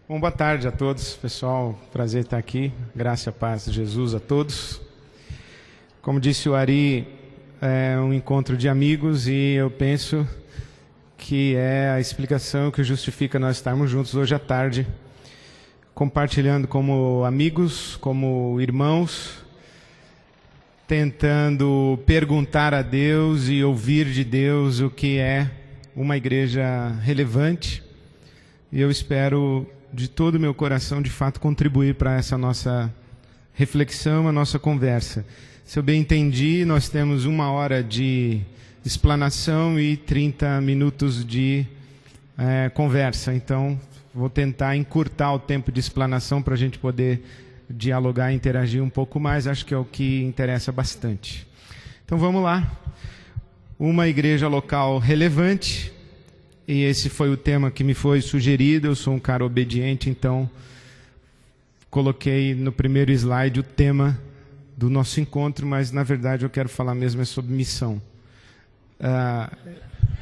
Bom, boa tarde a todos, pessoal. Prazer estar aqui. Graça e paz de Jesus a todos. Como disse o Ari, é um encontro de amigos e eu penso que é a explicação que justifica nós estarmos juntos hoje à tarde, compartilhando como amigos, como irmãos, tentando perguntar a Deus e ouvir de Deus o que é uma igreja relevante. E eu espero de todo o meu coração, de fato, contribuir para essa nossa reflexão, a nossa conversa. Se eu bem entendi, nós temos 1 hora de explanação e 30 minutos de conversa. Então, vou tentar encurtar o tempo de explanação para a gente poder dialogar e interagir um pouco mais. Acho que é o que interessa bastante. Então, vamos lá. Uma igreja local relevante. E esse foi o tema que me foi sugerido. Eu sou um cara obediente, então coloquei no primeiro slide o tema do nosso encontro, mas na verdade eu quero falar mesmo sobre missão.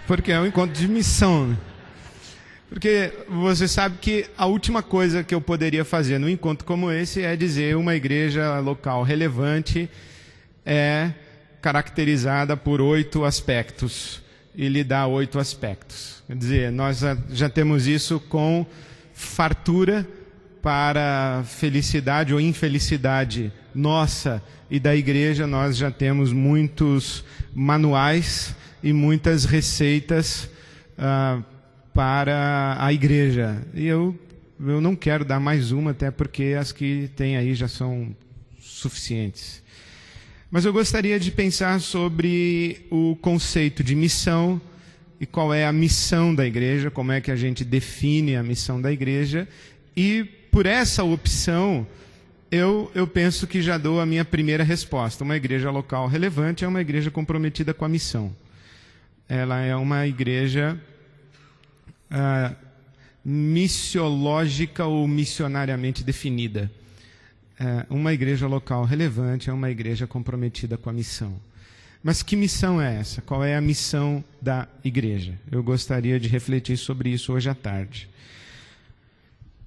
Porque é um encontro de missão, né? Porque você sabe que a última coisa que eu poderia fazer num encontro como esse é dizer uma igreja local relevante é caracterizada por 8 aspectos. E lhe dá 8 aspectos. Quer dizer, nós já temos isso com fartura para felicidade ou infelicidade nossa e da igreja. Nós já temos muitos manuais e muitas receitas para a igreja. E eu não quero dar mais uma, até porque as que tem aí já são suficientes. Mas eu gostaria de pensar sobre o conceito de missão e qual é a missão da igreja, como é que a gente define a missão da igreja. E por essa opção, eu penso que já dou a minha primeira resposta. Uma igreja local relevante é uma igreja comprometida com a missão. Ela é uma igreja missiológica ou missionariamente definida. Uma igreja local relevante é uma igreja comprometida com a missão. Mas que missão é essa? Qual é a missão da igreja? Eu gostaria de refletir sobre isso hoje à tarde.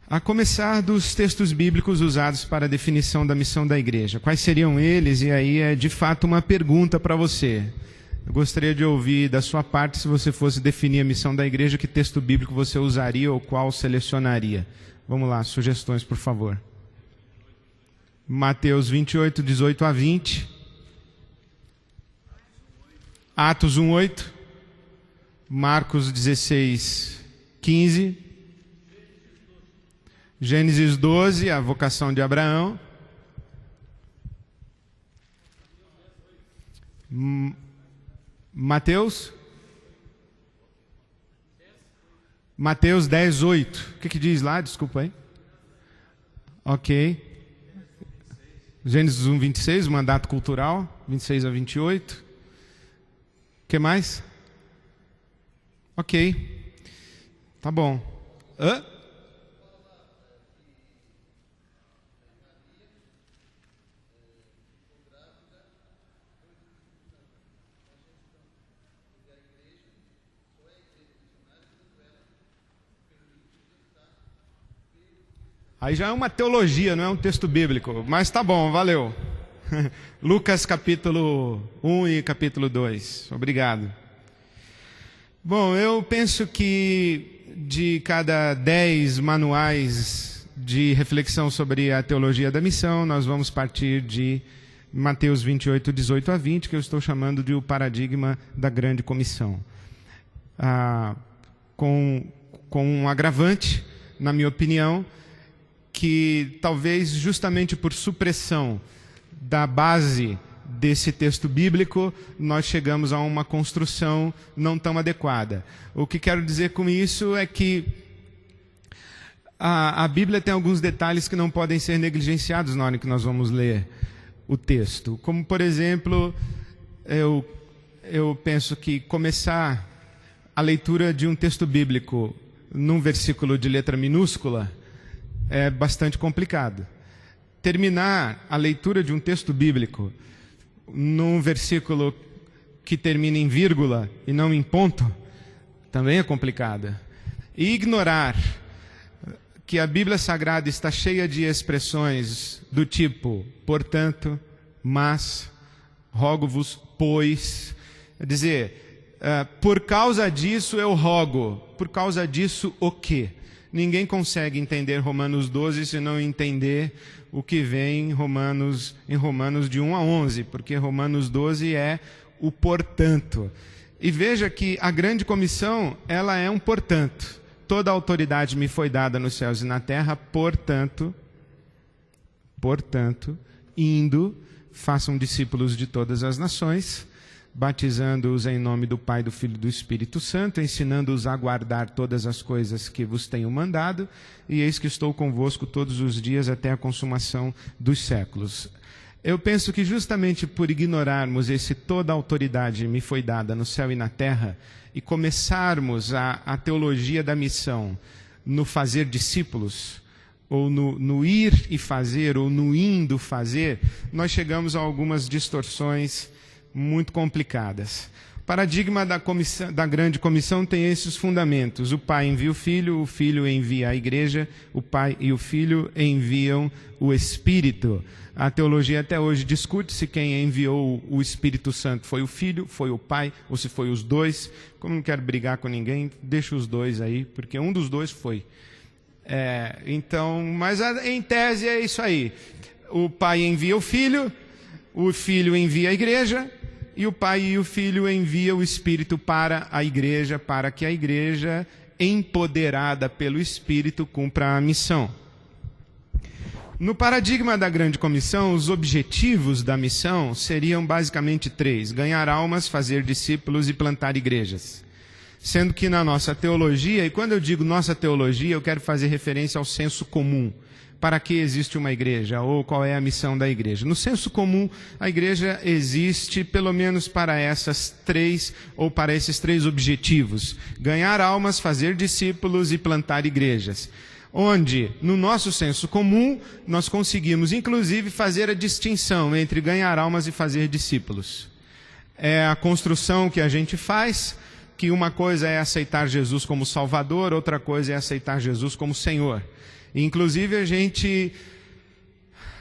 A começar dos textos bíblicos usados para a definição da missão da igreja. Quais seriam eles? E aí é de fato uma pergunta para você. Eu gostaria de ouvir da sua parte, se você fosse definir a missão da igreja, que texto bíblico você usaria ou qual selecionaria? Vamos lá, sugestões, por favor. Mateus 28, 18 a 20. Atos 1, 8. Marcos 16, 15. Gênesis 12, a vocação de Abraão. Mateus 10, 8. O que diz lá? Desculpa aí. Ok. Gênesis 1, 26, o mandato cultural, 26 a 28. O que mais? Ok. Tá bom. Aí já é uma teologia, não é um texto bíblico. Mas tá bom, valeu. Lucas capítulo 1 e capítulo 2. Obrigado. Bom, eu penso que de cada 10 manuais de reflexão sobre a teologia da missão, nós vamos partir de Mateus 28, 18 a 20, que eu estou chamando de o paradigma da grande comissão. Com um agravante, na minha opinião, que talvez justamente por supressão da base desse texto bíblico, nós chegamos a uma construção não tão adequada. O que quero dizer com isso é que a Bíblia tem alguns detalhes que não podem ser negligenciados na hora que nós vamos ler o texto. Como, por exemplo, eu penso que começar a leitura de um texto bíblico num versículo de letra minúscula é bastante complicado. Terminar a leitura de um texto bíblico num versículo que termina em vírgula e não em ponto também é complicado. E ignorar que a Bíblia Sagrada está cheia de expressões do tipo, portanto, mas, rogo-vos, pois. Quer dizer, por causa disso eu rogo. Por causa disso o quê? Ninguém consegue entender Romanos 12 se não entender o que vem em Romanos de 1 a 11, porque Romanos 12 é o portanto. E veja que a grande comissão, ela é um portanto. Toda a autoridade me foi dada nos céus e na terra, portanto, indo, façam discípulos de todas as nações, batizando-os em nome do Pai, do Filho e do Espírito Santo, ensinando-os a guardar todas as coisas que vos tenho mandado, e eis que estou convosco todos os dias até a consumação dos séculos. Eu penso que justamente por ignorarmos esse toda a autoridade me foi dada no céu e na terra, e começarmos a teologia da missão no fazer discípulos, ou no ir e fazer, ou no indo fazer, nós chegamos a algumas distorções muito complicadas. O paradigma da grande comissão tem esses fundamentos. O Pai envia o Filho envia a Igreja, o Pai e o Filho enviam o Espírito. A teologia até hoje discute se quem enviou o Espírito Santo foi o Filho, foi o Pai, ou se foi os dois. Como não quero brigar com ninguém, deixa os dois aí, porque um dos dois foi. Mas em tese é isso aí. O Pai envia o Filho envia a Igreja, e o Pai e o Filho enviam o Espírito para a Igreja, para que a Igreja, empoderada pelo Espírito, cumpra a missão. No paradigma da grande comissão, os objetivos da missão seriam basicamente 3: ganhar almas, fazer discípulos e plantar igrejas. Sendo que na nossa teologia, e quando eu digo nossa teologia, eu quero fazer referência ao senso comum. Para que existe uma igreja? Ou qual é a missão da igreja? No senso comum, a igreja existe pelo menos para essas 3, ou para esses 3 objetivos: ganhar almas, fazer discípulos e plantar igrejas. Onde, no nosso senso comum, nós conseguimos, inclusive, fazer a distinção entre ganhar almas e fazer discípulos. É a construção que a gente faz, que uma coisa é aceitar Jesus como Salvador, outra coisa é aceitar Jesus como Senhor. Inclusive, a gente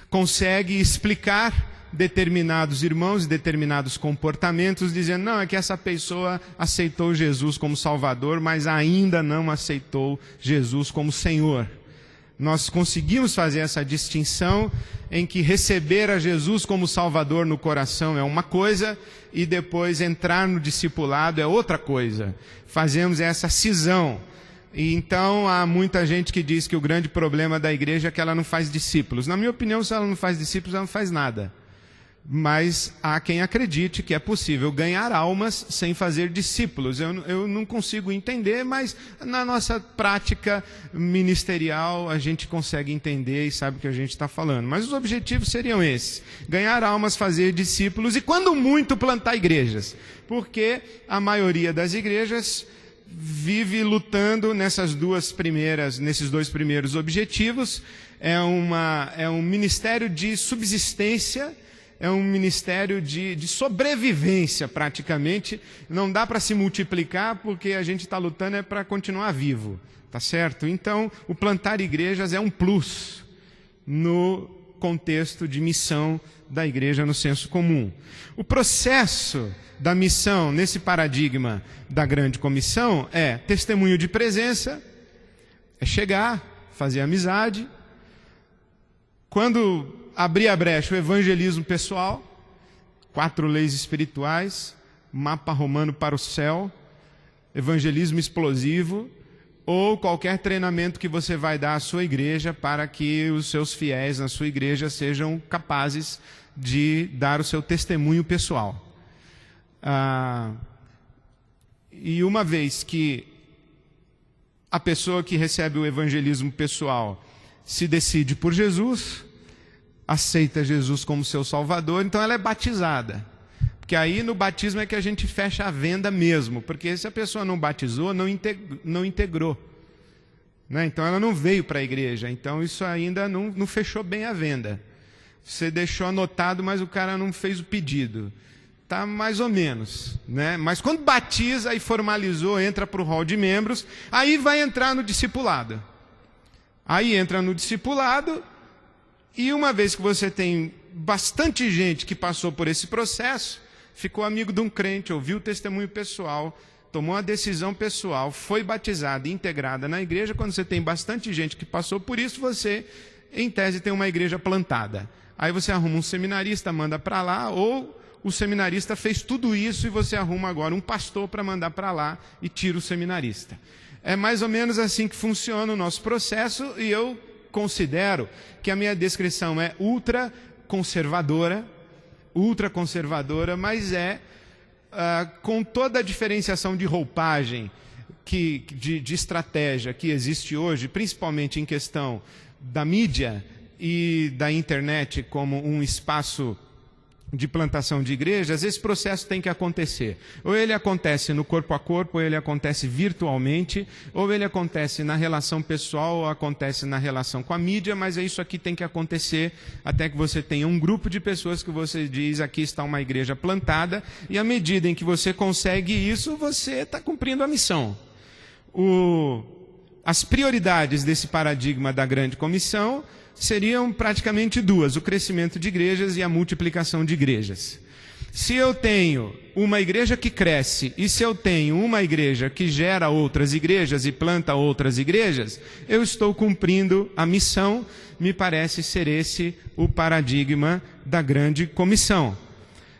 consegue explicar determinados irmãos e determinados comportamentos, dizendo, não, é que essa pessoa aceitou Jesus como Salvador, mas ainda não aceitou Jesus como Senhor. Nós conseguimos fazer essa distinção em que receber a Jesus como Salvador no coração é uma coisa e depois entrar no discipulado é outra coisa. Fazemos essa cisão. E então há muita gente que diz que o grande problema da igreja é que ela não faz discípulos. Na minha opinião, se ela não faz discípulos, ela não faz nada. Mas há quem acredite que é possível ganhar almas sem fazer discípulos. Eu não consigo entender, mas na nossa prática ministerial a gente consegue entender e sabe o que a gente está falando. Mas os objetivos seriam esses: ganhar almas, fazer discípulos e, quando muito, plantar igrejas. Porque a maioria das igrejas vive lutando nesses 2 primeiros objetivos. É um ministério de subsistência, é um ministério de sobrevivência, praticamente. Não dá para se multiplicar, porque a gente está lutando para continuar vivo, tá certo? Então, o plantar igrejas é um plus no contexto de missão da igreja no senso comum. O processo da missão nesse paradigma da grande comissão é testemunho de presença, é chegar, fazer amizade. Quando abrir a brecha, o evangelismo pessoal, 4 leis espirituais, mapa romano para o céu, evangelismo explosivo, ou qualquer treinamento que você vai dar à sua igreja para que os seus fiéis na sua igreja sejam capazes de dar o seu testemunho pessoal. E uma vez que a pessoa que recebe o evangelismo pessoal se decide por Jesus, aceita Jesus como seu Salvador, então ela é batizada. Porque aí no batismo é que a gente fecha a venda mesmo, porque se a pessoa não batizou, não integrou. Né? Então ela não veio para a igreja, então isso ainda não fechou bem a venda. Você deixou anotado, mas o cara não fez o pedido. Tá mais ou menos, né? Mas quando batiza e formalizou, entra para o hall de membros, aí vai entrar no discipulado. Aí entra no discipulado, e uma vez que você tem bastante gente que passou por esse processo, ficou amigo de um crente, ouviu o testemunho pessoal, tomou uma decisão pessoal, foi batizada e integrada na igreja. Quando você tem bastante gente que passou por isso, você, em tese, tem uma igreja plantada. Aí você arruma um seminarista, manda para lá, ou o seminarista fez tudo isso e você arruma agora um pastor para mandar para lá e tira o seminarista. É mais ou menos assim que funciona o nosso processo, e eu considero que a minha descrição é ultra conservadora, mas com toda a diferenciação de roupagem, de estratégia que existe hoje, principalmente em questão da mídia e da internet como um espaço de plantação de igrejas. Esse processo tem que acontecer. Ou ele acontece no corpo a corpo, ou ele acontece virtualmente, ou ele acontece na relação pessoal, ou acontece na relação com a mídia, mas isso aqui tem que acontecer até que você tenha um grupo de pessoas que você diz: aqui está uma igreja plantada, e à medida em que você consegue isso, você está cumprindo a missão. As prioridades desse paradigma da grande comissão seriam praticamente duas: o crescimento de igrejas e a multiplicação de igrejas. Se eu tenho uma igreja que cresce, e se eu tenho uma igreja que gera outras igrejas e planta outras igrejas, eu estou cumprindo a missão. Me parece ser esse o paradigma da grande comissão.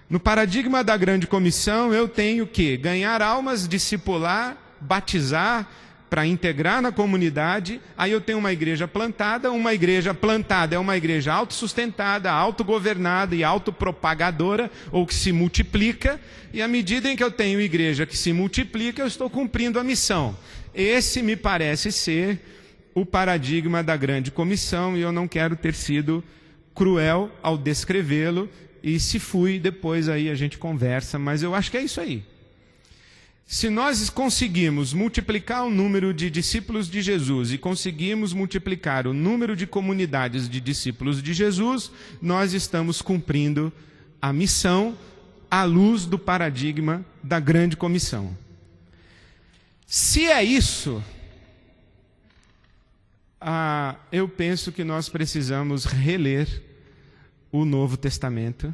No paradigma da grande comissão, eu tenho que ganhar almas, discipular, batizar, para integrar na comunidade. Aí eu tenho uma igreja plantada é uma igreja autossustentada, autogovernada e autopropagadora, ou que se multiplica, e à medida em que eu tenho igreja que se multiplica, eu estou cumprindo a missão. Esse me parece ser o paradigma da grande comissão, e eu não quero ter sido cruel ao descrevê-lo, e se fui, depois aí a gente conversa, mas eu acho que é isso aí. Se nós conseguimos multiplicar o número de discípulos de Jesus e conseguimos multiplicar o número de comunidades de discípulos de Jesus, nós estamos cumprindo a missão à luz do paradigma da grande comissão. Se é isso, eu penso que nós precisamos reler o Novo Testamento,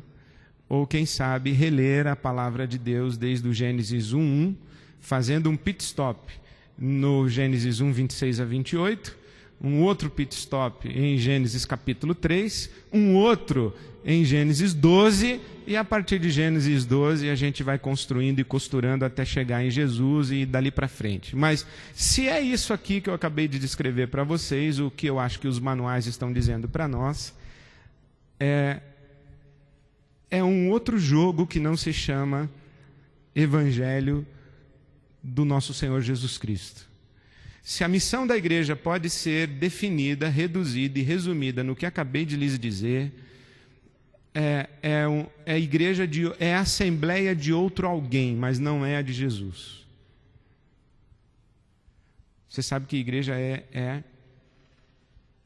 ou quem sabe reler a palavra de Deus desde o Gênesis 1:1, fazendo um pit stop no Gênesis 1, 26 a 28, um outro pit stop em Gênesis capítulo 3, um outro em Gênesis 12, e a partir de Gênesis 12 a gente vai construindo e costurando até chegar em Jesus e dali para frente. Mas se é isso aqui que eu acabei de descrever para vocês, o que eu acho que os manuais estão dizendo para nós, é um outro jogo que não se chama Evangelho do nosso Senhor Jesus Cristo. Se a missão da igreja pode ser definida, reduzida e resumida no que acabei de lhes dizer, é a assembleia de outro alguém, mas não é a de Jesus. Você sabe que a igreja é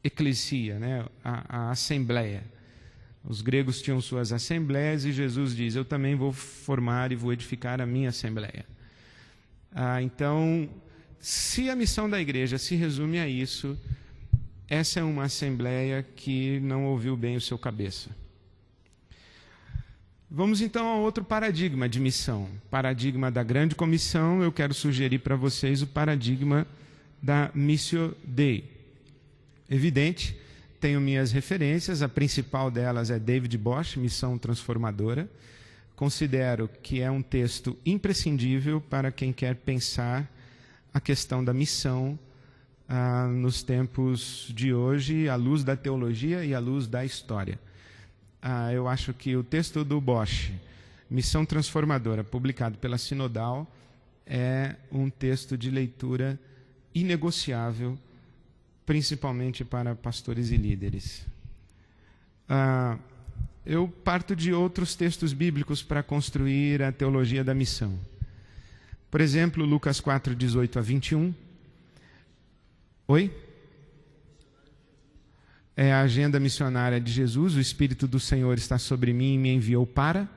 eclesia, né? A assembleia. Os gregos tinham suas assembleias, e Jesus diz: eu também vou formar e vou edificar a minha assembleia. Então, se a missão da igreja se resume a isso, essa é uma assembleia que não ouviu bem o seu cabeça. Vamos então a outro paradigma de missão. Paradigma da grande comissão. Eu quero sugerir para vocês o paradigma da Missio Dei. Evidente, tenho minhas referências, a principal delas é David Bosch, Missão Transformadora. Considero que é um texto imprescindível para quem quer pensar a questão da missão nos tempos de hoje, à luz da teologia e à luz da história. Eu acho que o texto do Bosch, Missão Transformadora, publicado pela Sinodal, é um texto de leitura inegociável, principalmente para pastores e líderes. Eu parto de outros textos bíblicos para construir a teologia da missão. Por exemplo, Lucas 4, 18 a 21. Oi? É a agenda missionária de Jesus. O Espírito do Senhor está sobre mim e me enviou para...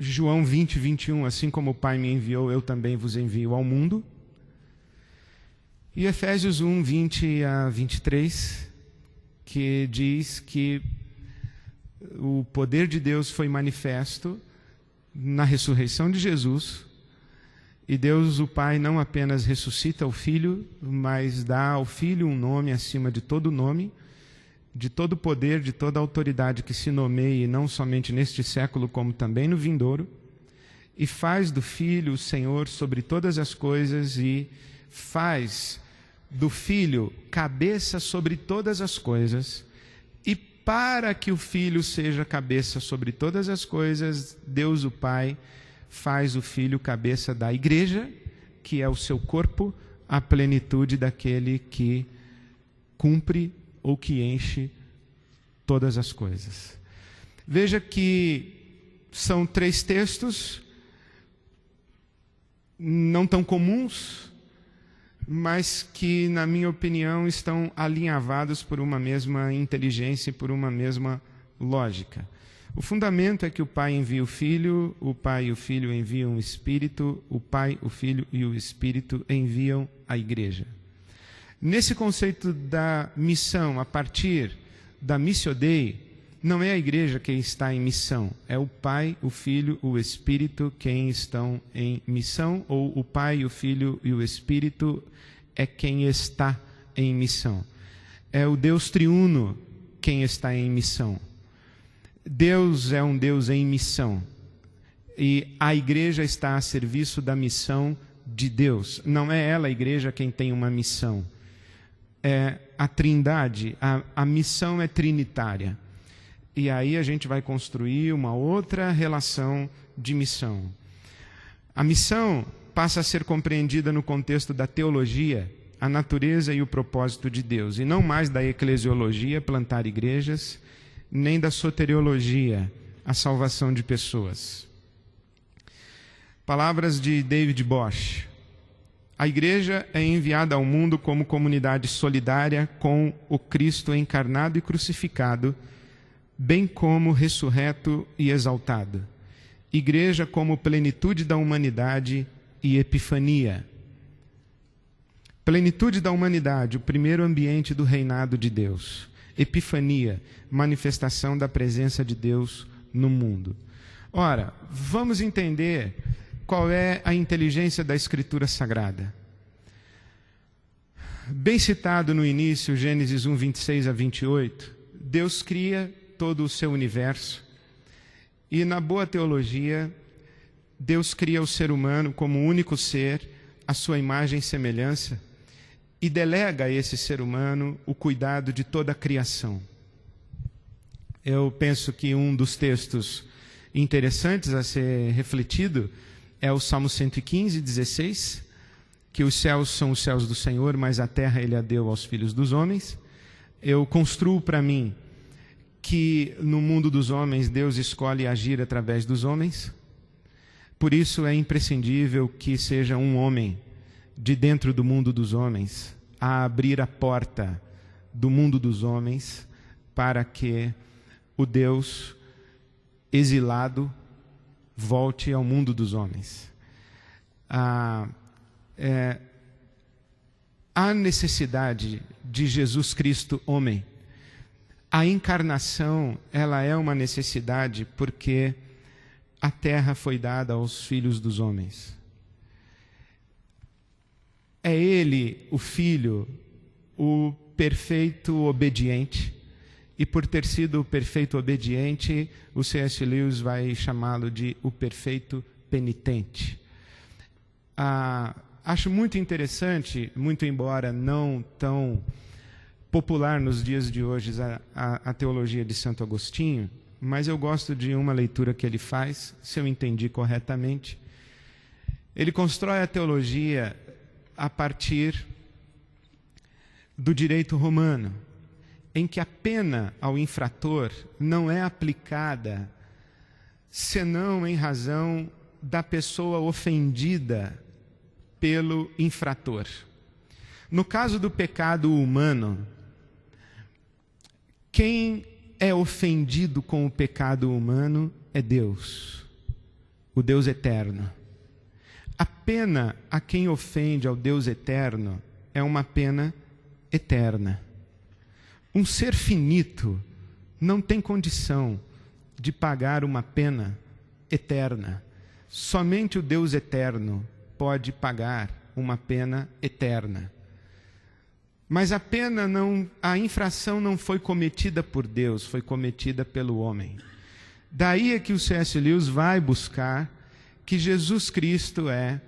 João 20, 21, assim como o Pai me enviou, eu também vos envio ao mundo. E Efésios 1, 20 a 23, que diz que o poder de Deus foi manifesto na ressurreição de Jesus, e Deus, o Pai, não apenas ressuscita o Filho, mas dá ao Filho um nome acima de todo nome, de todo poder, de toda autoridade que se nomeie, não somente neste século, como também no vindouro, e faz do Filho o Senhor sobre todas as coisas, e faz do Filho cabeça sobre todas as coisas, e para que o Filho seja cabeça sobre todas as coisas, Deus, o Pai, faz o Filho cabeça da igreja, que é o seu corpo, a plenitude daquele que cumpre ou que enche todas as coisas. Veja que são 3 textos, não tão comuns, mas que, na minha opinião, estão alinhavados por uma mesma inteligência e por uma mesma lógica. O fundamento é que o Pai envia o Filho, o Pai e o Filho enviam o Espírito, o Pai, o Filho e o Espírito enviam a igreja. Nesse conceito da missão, a partir da Missio Dei, não é a igreja quem está em missão, é o Pai, o Filho, o Espírito quem estão em missão, ou o Pai, o Filho e o Espírito é quem está em missão. É o Deus triuno quem está em missão. Deus é um Deus em missão, e a igreja está a serviço da missão de Deus. Não é ela, a igreja, quem tem uma missão. É a Trindade, a missão é trinitária. E aí a gente vai construir uma outra relação de missão. A missão passa a ser compreendida no contexto da teologia, a natureza e o propósito de Deus, e não mais da eclesiologia, plantar igrejas, nem da soteriologia, a salvação de pessoas. Palavras de David Bosch. A igreja é enviada ao mundo como comunidade solidária com o Cristo encarnado e crucificado, bem como ressurreto e exaltado. Igreja como plenitude da humanidade e epifania. Plenitude da humanidade, o primeiro ambiente do reinado de Deus. Epifania, manifestação da presença de Deus no mundo. Ora, vamos entender qual é a inteligência da Escritura Sagrada. Bem citado no início, Gênesis 1, 26 a 28, Deus cria todo o seu universo, e na boa teologia, Deus cria o ser humano como único ser, a sua imagem e semelhança, e delega a esse ser humano o cuidado de toda a criação. Eu penso que um dos textos interessantes a ser refletido é o Salmo 115, 16, que os céus são os céus do Senhor, mas a terra Ele a deu aos filhos dos homens. Eu construo para mim que no mundo dos homens Deus escolhe agir através dos homens. Por isso é imprescindível que seja um homem de dentro do mundo dos homens a abrir a porta do mundo dos homens para que o Deus exilado volte ao mundo dos homens. Há necessidade de Jesus Cristo homem. A encarnação, ela é uma necessidade porque a terra foi dada aos filhos dos homens. É Ele, o Filho, o perfeito obediente, e por ter sido o perfeito obediente, o C.S. Lewis vai chamá-lo de o perfeito penitente. Acho muito interessante, muito embora não tão popular nos dias de hoje, a teologia de Santo Agostinho, mas eu gosto de uma leitura que ele faz, se eu entendi corretamente. Ele constrói a teologia a partir do direito romano, em que a pena ao infrator não é aplicada senão em razão da pessoa ofendida pelo infrator. No caso do pecado humano, quem é ofendido com o pecado humano é Deus. o Deus eterno. A pena a quem ofende ao Deus eterno é uma pena eterna. Um ser finito não tem condição de pagar uma pena eterna. Somente o Deus eterno pode pagar uma pena eterna. Mas a infração não foi cometida por Deus, foi cometida pelo homem. Daí é que o C.S. Lewis vai buscar que Jesus Cristo é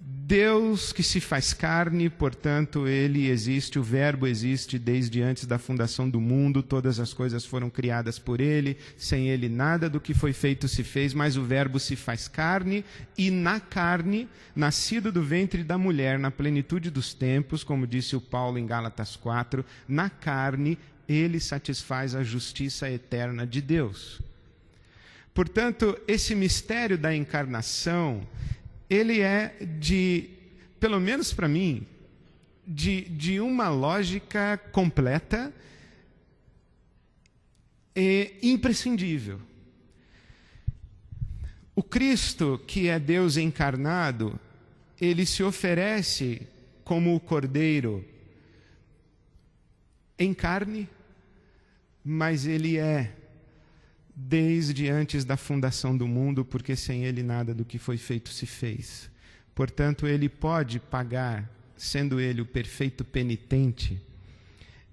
Deus que se faz carne, portanto, Ele existe, o Verbo existe desde antes da fundação do mundo, todas as coisas foram criadas por Ele, sem Ele nada do que foi feito se fez, mas o Verbo se faz carne, e na carne, nascido do ventre da mulher, na plenitude dos tempos, como disse o Paulo em Gálatas 4, na carne, Ele satisfaz a justiça eterna de Deus. Portanto, esse mistério da encarnação, ele é pelo menos para mim, de uma lógica completa e imprescindível. O Cristo, que é Deus encarnado, ele se oferece como o Cordeiro em carne, mas ele é desde antes da fundação do mundo, porque sem ele nada do que foi feito se fez. Portanto, ele pode pagar, sendo ele o perfeito penitente,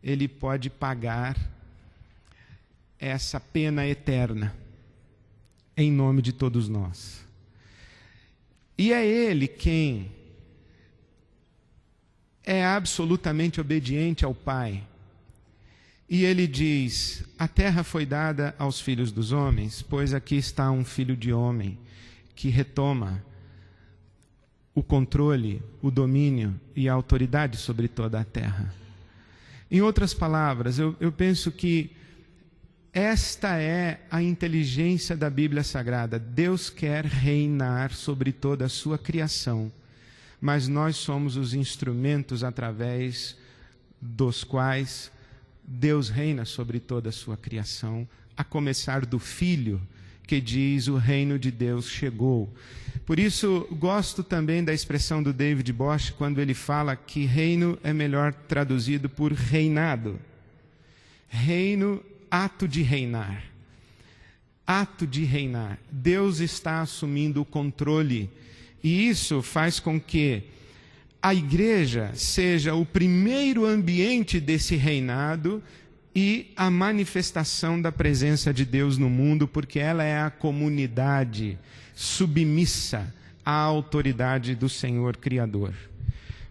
ele pode pagar essa pena eterna, em nome de todos nós. E é ele quem é absolutamente obediente ao Pai. E ele diz: a terra foi dada aos filhos dos homens, pois aqui está um filho de homem que retoma o controle, o domínio e a autoridade sobre toda a terra. Em outras palavras, eu penso que esta é a inteligência da Bíblia Sagrada. Deus quer reinar sobre toda a sua criação, mas nós somos os instrumentos através dos quais Deus reina sobre toda a sua criação, a começar do Filho, que diz: o reino de Deus chegou. Por isso, gosto também da expressão do David Bosch, quando ele fala que reino é melhor traduzido por reinado. Reino, ato de reinar. Ato de reinar. Deus está assumindo o controle, e isso faz com que a igreja seja o primeiro ambiente desse reinado e a manifestação da presença de Deus no mundo, porque ela é a comunidade submissa à autoridade do Senhor Criador.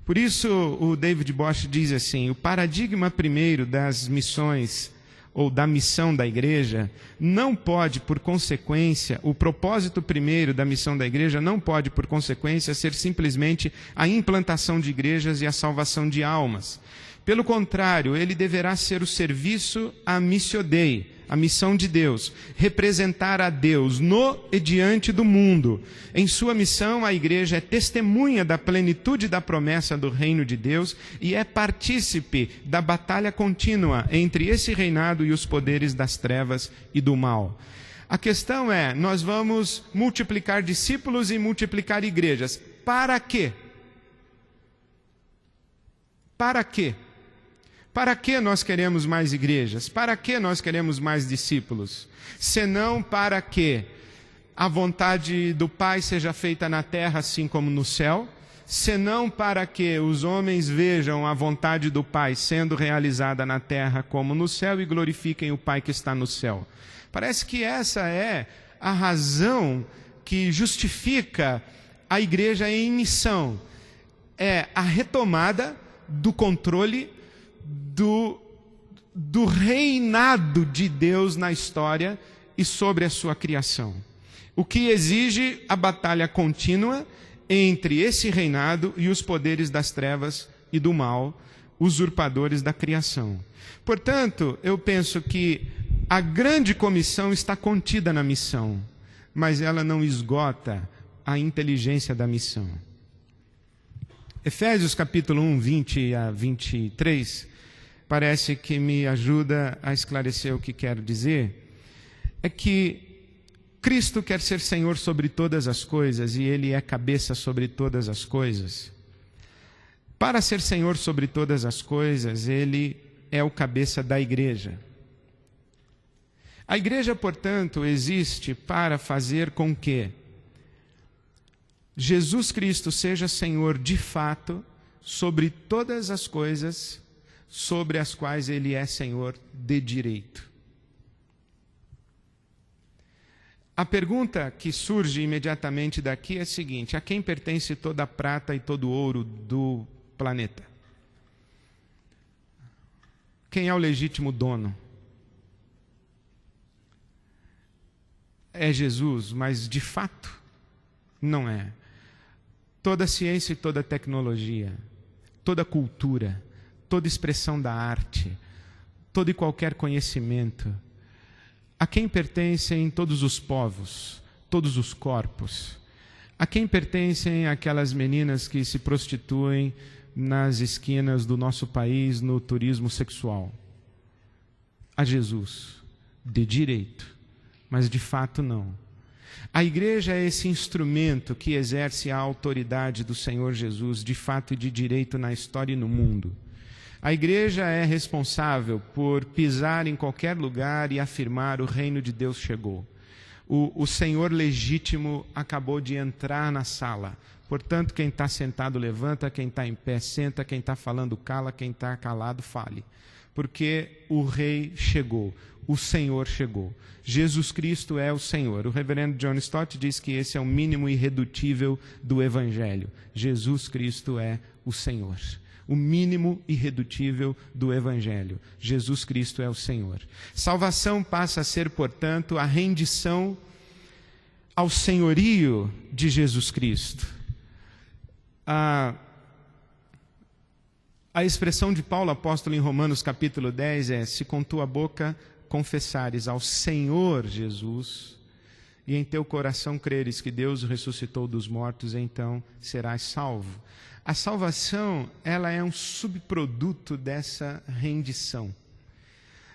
Por isso, o David Bosch diz assim: o paradigma primeiro das missões, ou da missão da igreja, não pode, por consequência, o propósito primeiro da missão da igreja não pode, por consequência, ser simplesmente a implantação de igrejas e a salvação de almas. Pelo contrário, ele deverá ser o serviço à missio Dei, a missão de Deus, representar a Deus no e diante do mundo. Em sua missão, a igreja é testemunha da plenitude da promessa do reino de Deus e é partícipe da batalha contínua entre esse reinado e os poderes das trevas e do mal. A questão é: nós vamos multiplicar discípulos e multiplicar igrejas. Para quê? Para quê? Para que nós queremos mais igrejas? Para que nós queremos mais discípulos? Senão para que a vontade do Pai seja feita na terra assim como no céu, senão para que os homens vejam a vontade do Pai sendo realizada na terra como no céu e glorifiquem o Pai que está no céu. Parece que essa é a razão que justifica a igreja em missão. É a retomada do controle do reinado de Deus na história e sobre a sua criação. O que exige a batalha contínua entre esse reinado e os poderes das trevas e do mal, usurpadores da criação. Portanto, eu penso que a grande comissão está contida na missão, mas ela não esgota a inteligência da missão. Efésios capítulo 1, 20 a 23, parece que me ajuda a esclarecer o que quero dizer. É que Cristo quer ser Senhor sobre todas as coisas e Ele é cabeça sobre todas as coisas. Para ser Senhor sobre todas as coisas, Ele é o cabeça da igreja. A igreja, portanto, existe para fazer com que Jesus Cristo seja Senhor de fato sobre todas as coisas sobre as quais Ele é Senhor de direito. A pergunta que surge imediatamente daqui é a seguinte: a quem pertence toda a prata e todo o ouro do planeta? Quem é o legítimo dono? É Jesus, mas de fato não é. Toda ciência e toda tecnologia, toda cultura, toda expressão da arte, todo e qualquer conhecimento, a quem pertencem todos os povos, todos os corpos? A quem pertencem aquelas meninas que se prostituem nas esquinas do nosso país no turismo sexual? A Jesus, de direito, mas de fato não. A igreja é esse instrumento que exerce a autoridade do Senhor Jesus, de fato e de direito, na história e no mundo. A igreja é responsável por pisar em qualquer lugar e afirmar: o reino de Deus chegou. O Senhor legítimo acabou de entrar na sala. Portanto, quem está sentado levanta, quem está em pé senta, quem está falando cala, quem está calado fale. Porque o rei chegou, o Senhor chegou. Jesus Cristo é o Senhor. O reverendo John Stott diz que esse é o mínimo irredutível do Evangelho. Jesus Cristo é o Senhor. O mínimo irredutível do Evangelho. Jesus Cristo é o Senhor. Salvação passa a ser, portanto, a rendição ao senhorio de Jesus Cristo. A expressão de Paulo, apóstolo, em Romanos capítulo 10 é: se com tua boca confessares ao Senhor Jesus e em teu coração creres que Deus o ressuscitou dos mortos, então serás salvo. A salvação, ela é um subproduto dessa rendição.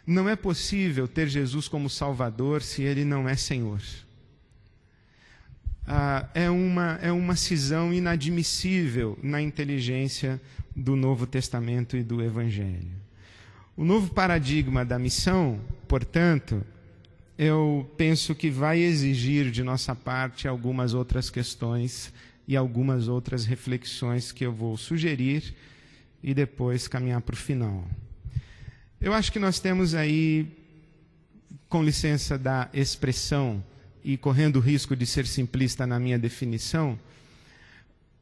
Não é possível ter Jesus como Salvador se Ele não é Senhor. É uma cisão inadmissível na inteligência do Novo Testamento e do Evangelho. O novo paradigma da missão, portanto, eu penso que vai exigir de nossa parte algumas outras questões e algumas outras reflexões que eu vou sugerir e depois caminhar para o final. Eu acho que nós temos aí, com licença da expressão e correndo o risco de ser simplista na minha definição,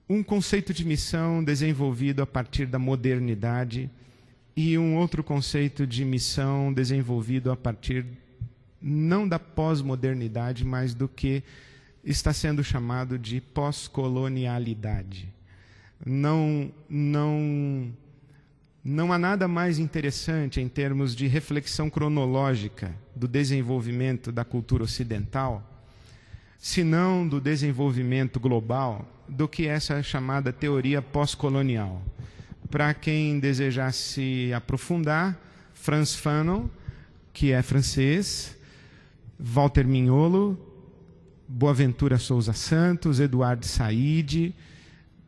um conceito de missão desenvolvido a partir da modernidade e um outro conceito de missão desenvolvido a partir não da pós-modernidade, mas do que está sendo chamado de pós-colonialidade. Não há nada mais interessante em termos de reflexão cronológica do desenvolvimento da cultura ocidental, senão do desenvolvimento global, do que essa chamada teoria pós-colonial. Para quem desejasse aprofundar, Frantz Fanon, que é francês, Walter Mignolo, Boaventura Souza Santos, Eduardo Said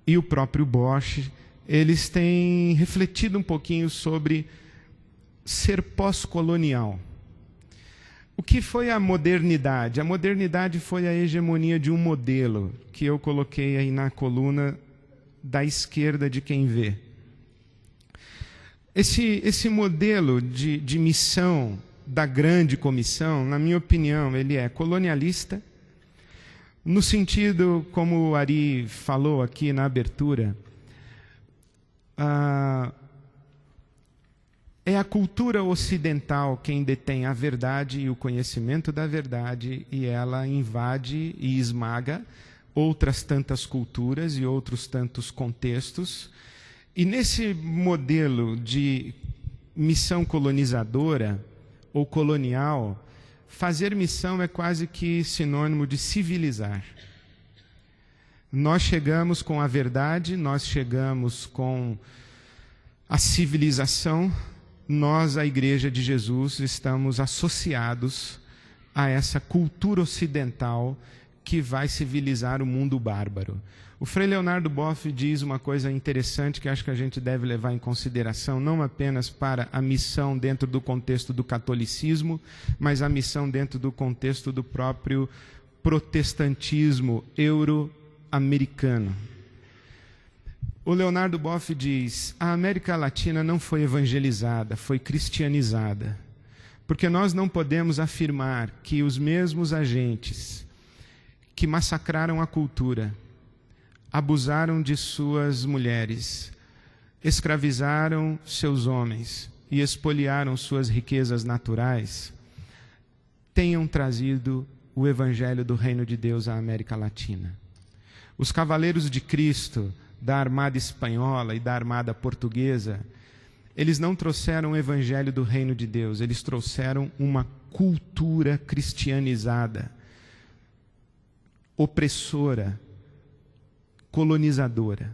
e o próprio Bosch, eles têm refletido um pouquinho sobre ser pós-colonial. O que foi a modernidade? A modernidade foi a hegemonia de um modelo, que eu coloquei aí na coluna da esquerda de quem vê. Esse modelo de missão da grande comissão, na minha opinião, ele é colonialista, no sentido, como o Ari falou aqui na abertura, é a cultura ocidental quem detém a verdade e o conhecimento da verdade, e ela invade e esmaga outras tantas culturas e outros tantos contextos. E nesse modelo de missão colonizadora ou colonial, fazer missão é quase que sinônimo de civilizar. Nós chegamos com a verdade, nós chegamos com a civilização. Nós, a Igreja de Jesus, estamos associados a essa cultura ocidental que vai civilizar o mundo bárbaro. O Frei Leonardo Boff diz uma coisa interessante que acho que a gente deve levar em consideração, não apenas para a missão dentro do contexto do catolicismo, mas a missão dentro do contexto do próprio protestantismo euro-americano. O Leonardo Boff diz: a América Latina não foi evangelizada, foi cristianizada. Porque nós não podemos afirmar que os mesmos agentes que massacraram a cultura, abusaram de suas mulheres, escravizaram seus homens e expoliaram suas riquezas naturais, tenham trazido o evangelho do reino de Deus à América Latina. Os cavaleiros de Cristo da Armada Espanhola e da Armada Portuguesa, eles não trouxeram o evangelho do reino de Deus, eles trouxeram uma cultura cristianizada, opressora, colonizadora.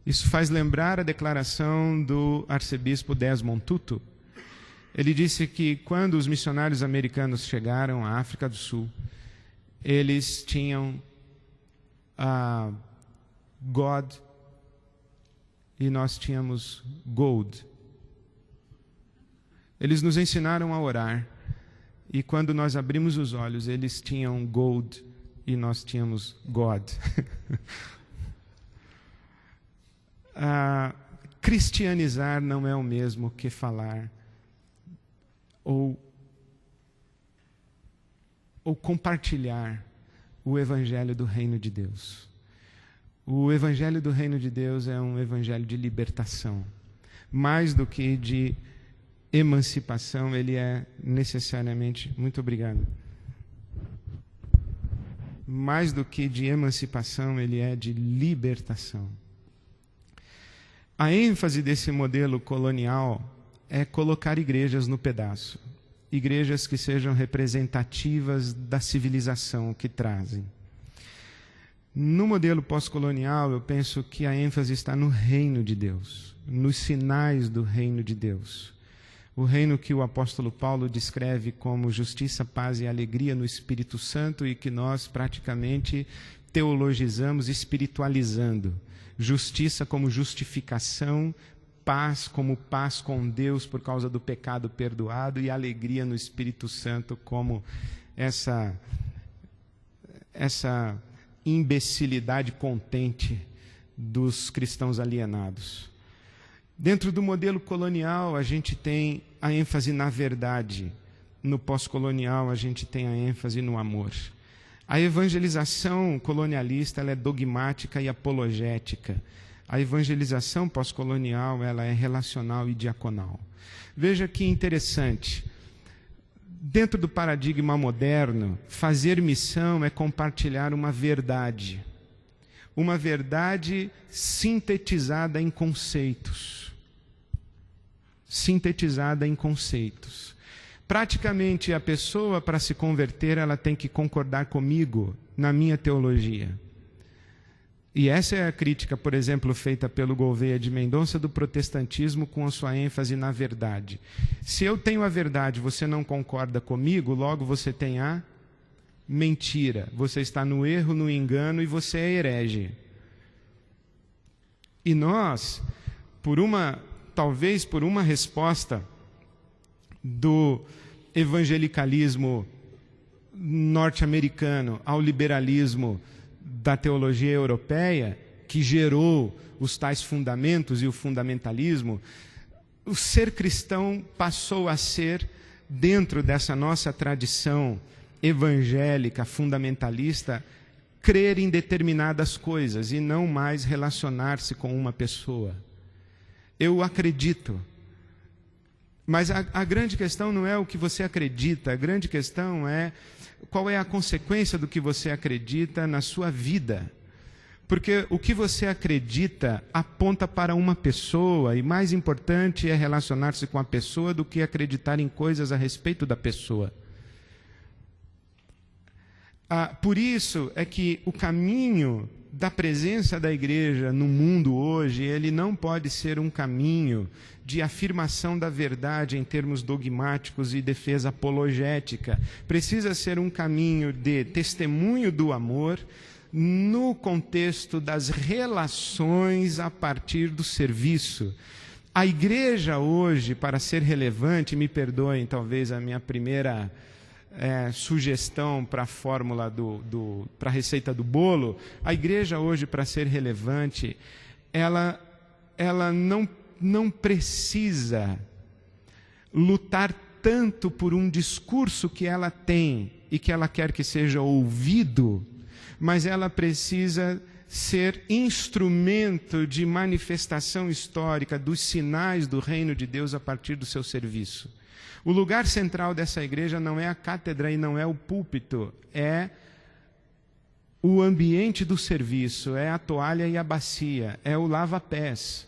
Isso faz lembrar a declaração do arcebispo Desmond Tutu. Ele disse que quando os missionários americanos chegaram à África do Sul, eles tinham God e nós tínhamos gold. Eles nos ensinaram a orar e quando nós abrimos os olhos, eles tinham gold e nós tínhamos God. Cristianizar não é o mesmo que falar ou compartilhar o evangelho do reino de Deus. O evangelho do reino de Deus é um evangelho de libertação. Mais do que de emancipação, ele é necessariamente... Muito obrigado. Mais do que de emancipação, ele é de libertação. A ênfase desse modelo colonial é colocar igrejas no pedaço. Igrejas que sejam representativas da civilização que trazem. No modelo pós-colonial, eu penso que a ênfase está no reino de Deus, nos sinais do reino de Deus. O reino que o apóstolo Paulo descreve como justiça, paz e alegria no Espírito Santo e que nós praticamente teologizamos espiritualizando. Justiça como justificação, paz como paz com Deus por causa do pecado perdoado e alegria no Espírito Santo como essa imbecilidade contente dos cristãos alienados. Dentro do modelo colonial, a gente tem a ênfase na verdade. No pós-colonial, a gente tem a ênfase no amor. A evangelização colonialista ela é dogmática e apologética. A evangelização pós-colonial ela é relacional e diaconal. Veja que interessante. Dentro do paradigma moderno, fazer missão é compartilhar uma verdade sintetizada em conceitos. Sintetizada em conceitos. Praticamente a pessoa, para se converter, ela tem que concordar comigo na minha teologia. E essa é a crítica, por exemplo, feita pelo Gouveia de Mendonça do protestantismo com a sua ênfase na verdade. Se eu tenho a verdade, você não concorda comigo, logo você tem a mentira. Você está no erro, no engano e você é herege. E nós, talvez por uma resposta do evangelicalismo norte-americano ao liberalismo da teologia europeia, que gerou os tais fundamentos e o fundamentalismo, o ser cristão passou a ser, dentro dessa nossa tradição evangélica, fundamentalista, crer em determinadas coisas e não mais relacionar-se com uma pessoa. Eu acredito. Mas a grande questão não é o que você acredita, a grande questão é qual é a consequência do que você acredita na sua vida. Porque o que você acredita aponta para uma pessoa, e mais importante é relacionar-se com a pessoa do que acreditar em coisas a respeito da pessoa. Por isso é que o caminho da presença da igreja no mundo hoje, ele não pode ser um caminho de afirmação da verdade em termos dogmáticos e defesa apologética. Precisa ser um caminho de testemunho do amor no contexto das relações a partir do serviço. A igreja hoje, para ser relevante, me perdoem talvez a minha primeira sugestão para a fórmula para a receita do bolo, a igreja hoje, para ser relevante, ela não precisa lutar tanto por um discurso que ela tem e que ela quer que seja ouvido, mas ela precisa ser instrumento de manifestação histórica dos sinais do reino de Deus a partir do seu serviço. O lugar central dessa igreja não é a cátedra e não é o púlpito, é o ambiente do serviço, é a toalha e a bacia, é o lava-pés.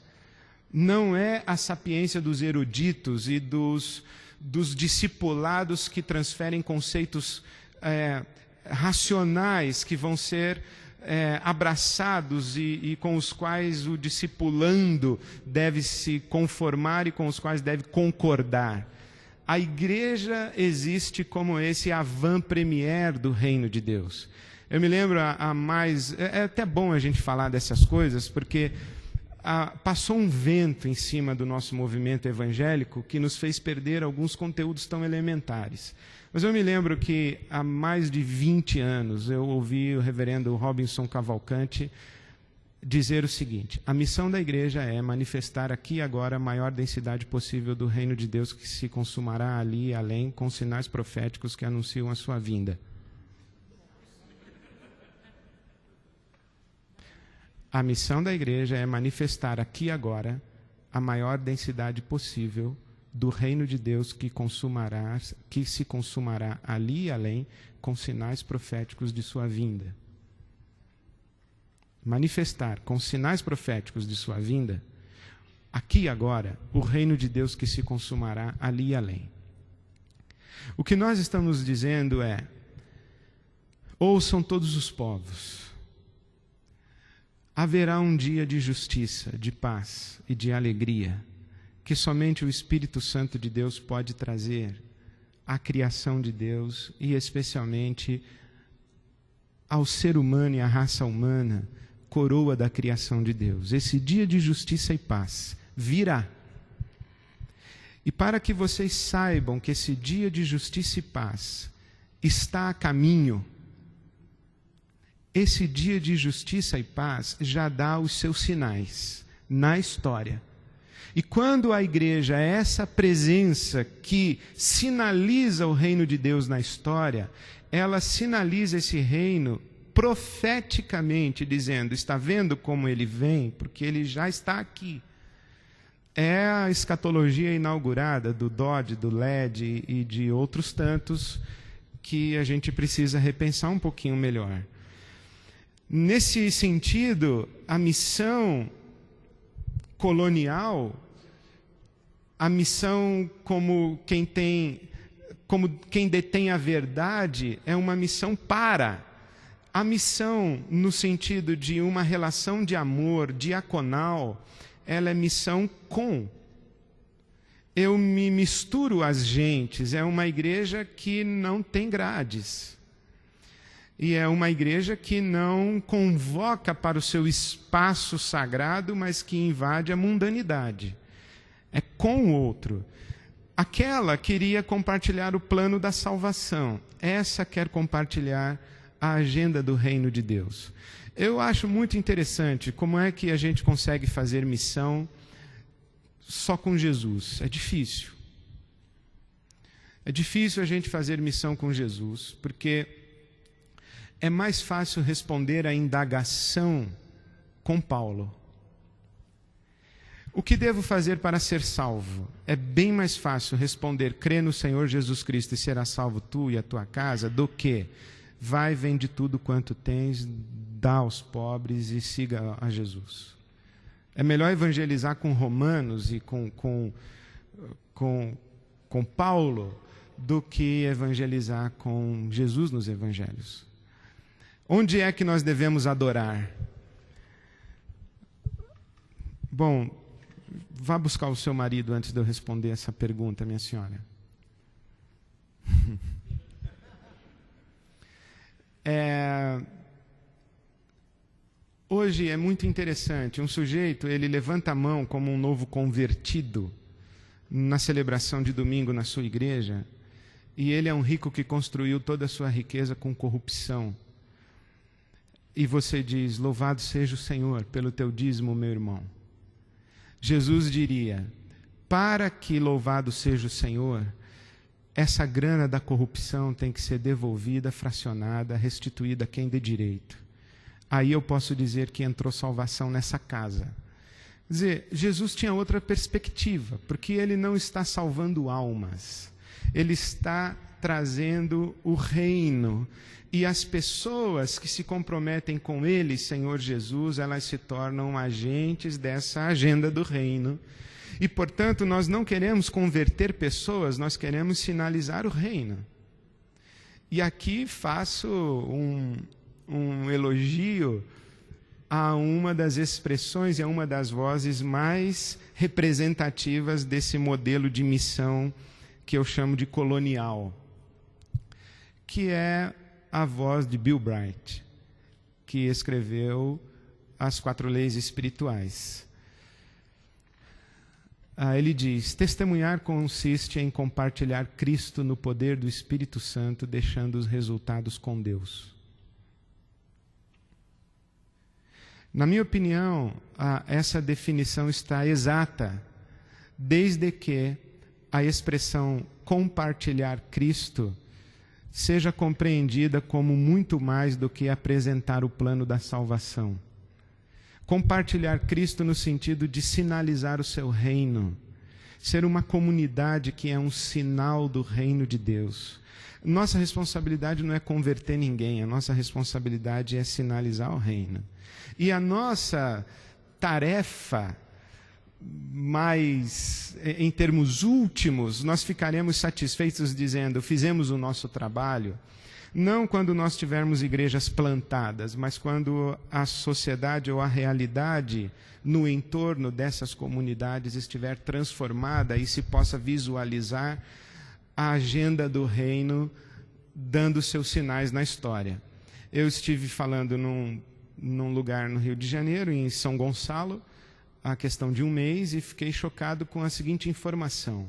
Não é a sapiência dos eruditos e dos discipulados que transferem conceitos racionais que vão ser abraçados e com os quais o discipulando deve se conformar e com os quais deve concordar. A igreja existe como esse avant-première do reino de Deus. Eu me lembro é até bom a gente falar dessas coisas, porque passou um vento em cima do nosso movimento evangélico que nos fez perder alguns conteúdos tão elementares. Mas eu me lembro que há mais de 20 anos eu ouvi o reverendo Robinson Cavalcante dizer o seguinte: a missão da igreja é manifestar aqui e agora a maior densidade possível do reino de Deus que se consumará ali e além, com sinais proféticos que anunciam a sua vinda. A missão da igreja é manifestar aqui e agora a maior densidade possível do reino de Deus que se consumará ali e além, com sinais proféticos de sua vinda. Manifestar com sinais proféticos de sua vinda, aqui e agora, o reino de Deus que se consumará ali e além. O que nós estamos dizendo é: ouçam todos os povos, haverá um dia de justiça, de paz e de alegria, que somente o Espírito Santo de Deus pode trazer à criação de Deus e especialmente ao ser humano e à raça humana, coroa da criação de Deus. Esse dia de justiça e paz virá. E para que vocês saibam que esse dia de justiça e paz está a caminho, esse dia de justiça e paz já dá os seus sinais na história. E quando a igreja é essa presença que sinaliza o reino de Deus na história, ela sinaliza esse reino profeticamente, dizendo: está vendo como ele vem? Porque ele já está aqui. É a escatologia inaugurada do Dodge, do LED e de outros tantos que a gente precisa repensar um pouquinho melhor. Nesse sentido, a missão colonial, a missão como quem detém a verdade, é uma missão para. A missão, no sentido de uma relação de amor diaconal, ela é missão com. Eu me misturo às gentes, é uma igreja que não tem grades. E é uma igreja que não convoca para o seu espaço sagrado, mas que invade a mundanidade. É com o outro. Aquela queria compartilhar o plano da salvação. Essa quer compartilhar a agenda do reino de Deus. Eu acho muito interessante como é que a gente consegue fazer missão só com Jesus. É difícil. É difícil a gente fazer missão com Jesus, porque é mais fácil responder à indagação com Paulo. O que devo fazer para ser salvo? É bem mais fácil responder: crê no Senhor Jesus Cristo e serás salvo tu e a tua casa, do que vai, vende tudo quanto tens, dá aos pobres e siga a Jesus. É melhor evangelizar com Romanos e com Paulo do que evangelizar com Jesus nos evangelhos. Onde é que nós devemos adorar? Bom, vá buscar o seu marido antes de eu responder essa pergunta, minha senhora. Hoje é muito interessante. Um sujeito, ele levanta a mão como um novo convertido na celebração de domingo na sua igreja, e ele é um rico que construiu toda a sua riqueza com corrupção. E você diz: louvado seja o Senhor pelo teu dízimo, meu irmão. Jesus diria: para que louvado seja o Senhor, essa grana da corrupção tem que ser devolvida, fracionada, restituída a quem dê direito. Aí eu posso dizer que entrou salvação nessa casa. Quer dizer, Jesus tinha outra perspectiva, porque ele não está salvando almas, ele está trazendo o reino. E as pessoas que se comprometem com ele, Senhor Jesus, elas se tornam agentes dessa agenda do reino. E, portanto, nós não queremos converter pessoas, nós queremos sinalizar o reino. E aqui faço um elogio a uma das expressões e a uma das vozes mais representativas desse modelo de missão que eu chamo de colonial, que é a voz de Bill Bright, que escreveu As 4 Leis Espirituais. Ele diz: testemunhar consiste em compartilhar Cristo no poder do Espírito Santo, deixando os resultados com Deus. Na minha opinião, essa definição está exata, desde que a expressão compartilhar Cristo seja compreendida como muito mais do que apresentar o plano da salvação. Compartilhar Cristo no sentido de sinalizar o seu reino, ser uma comunidade que é um sinal do reino de Deus. Nossa responsabilidade não é converter ninguém, a nossa responsabilidade é sinalizar o reino. E a nossa tarefa, mas em termos últimos, nós ficaremos satisfeitos dizendo: fizemos o nosso trabalho, não quando nós tivermos igrejas plantadas, mas quando a sociedade ou a realidade no entorno dessas comunidades estiver transformada e se possa visualizar a agenda do reino dando seus sinais na história. Eu estive falando num lugar no Rio de Janeiro, em São Gonçalo, há questão de um mês, e fiquei chocado com a seguinte informação,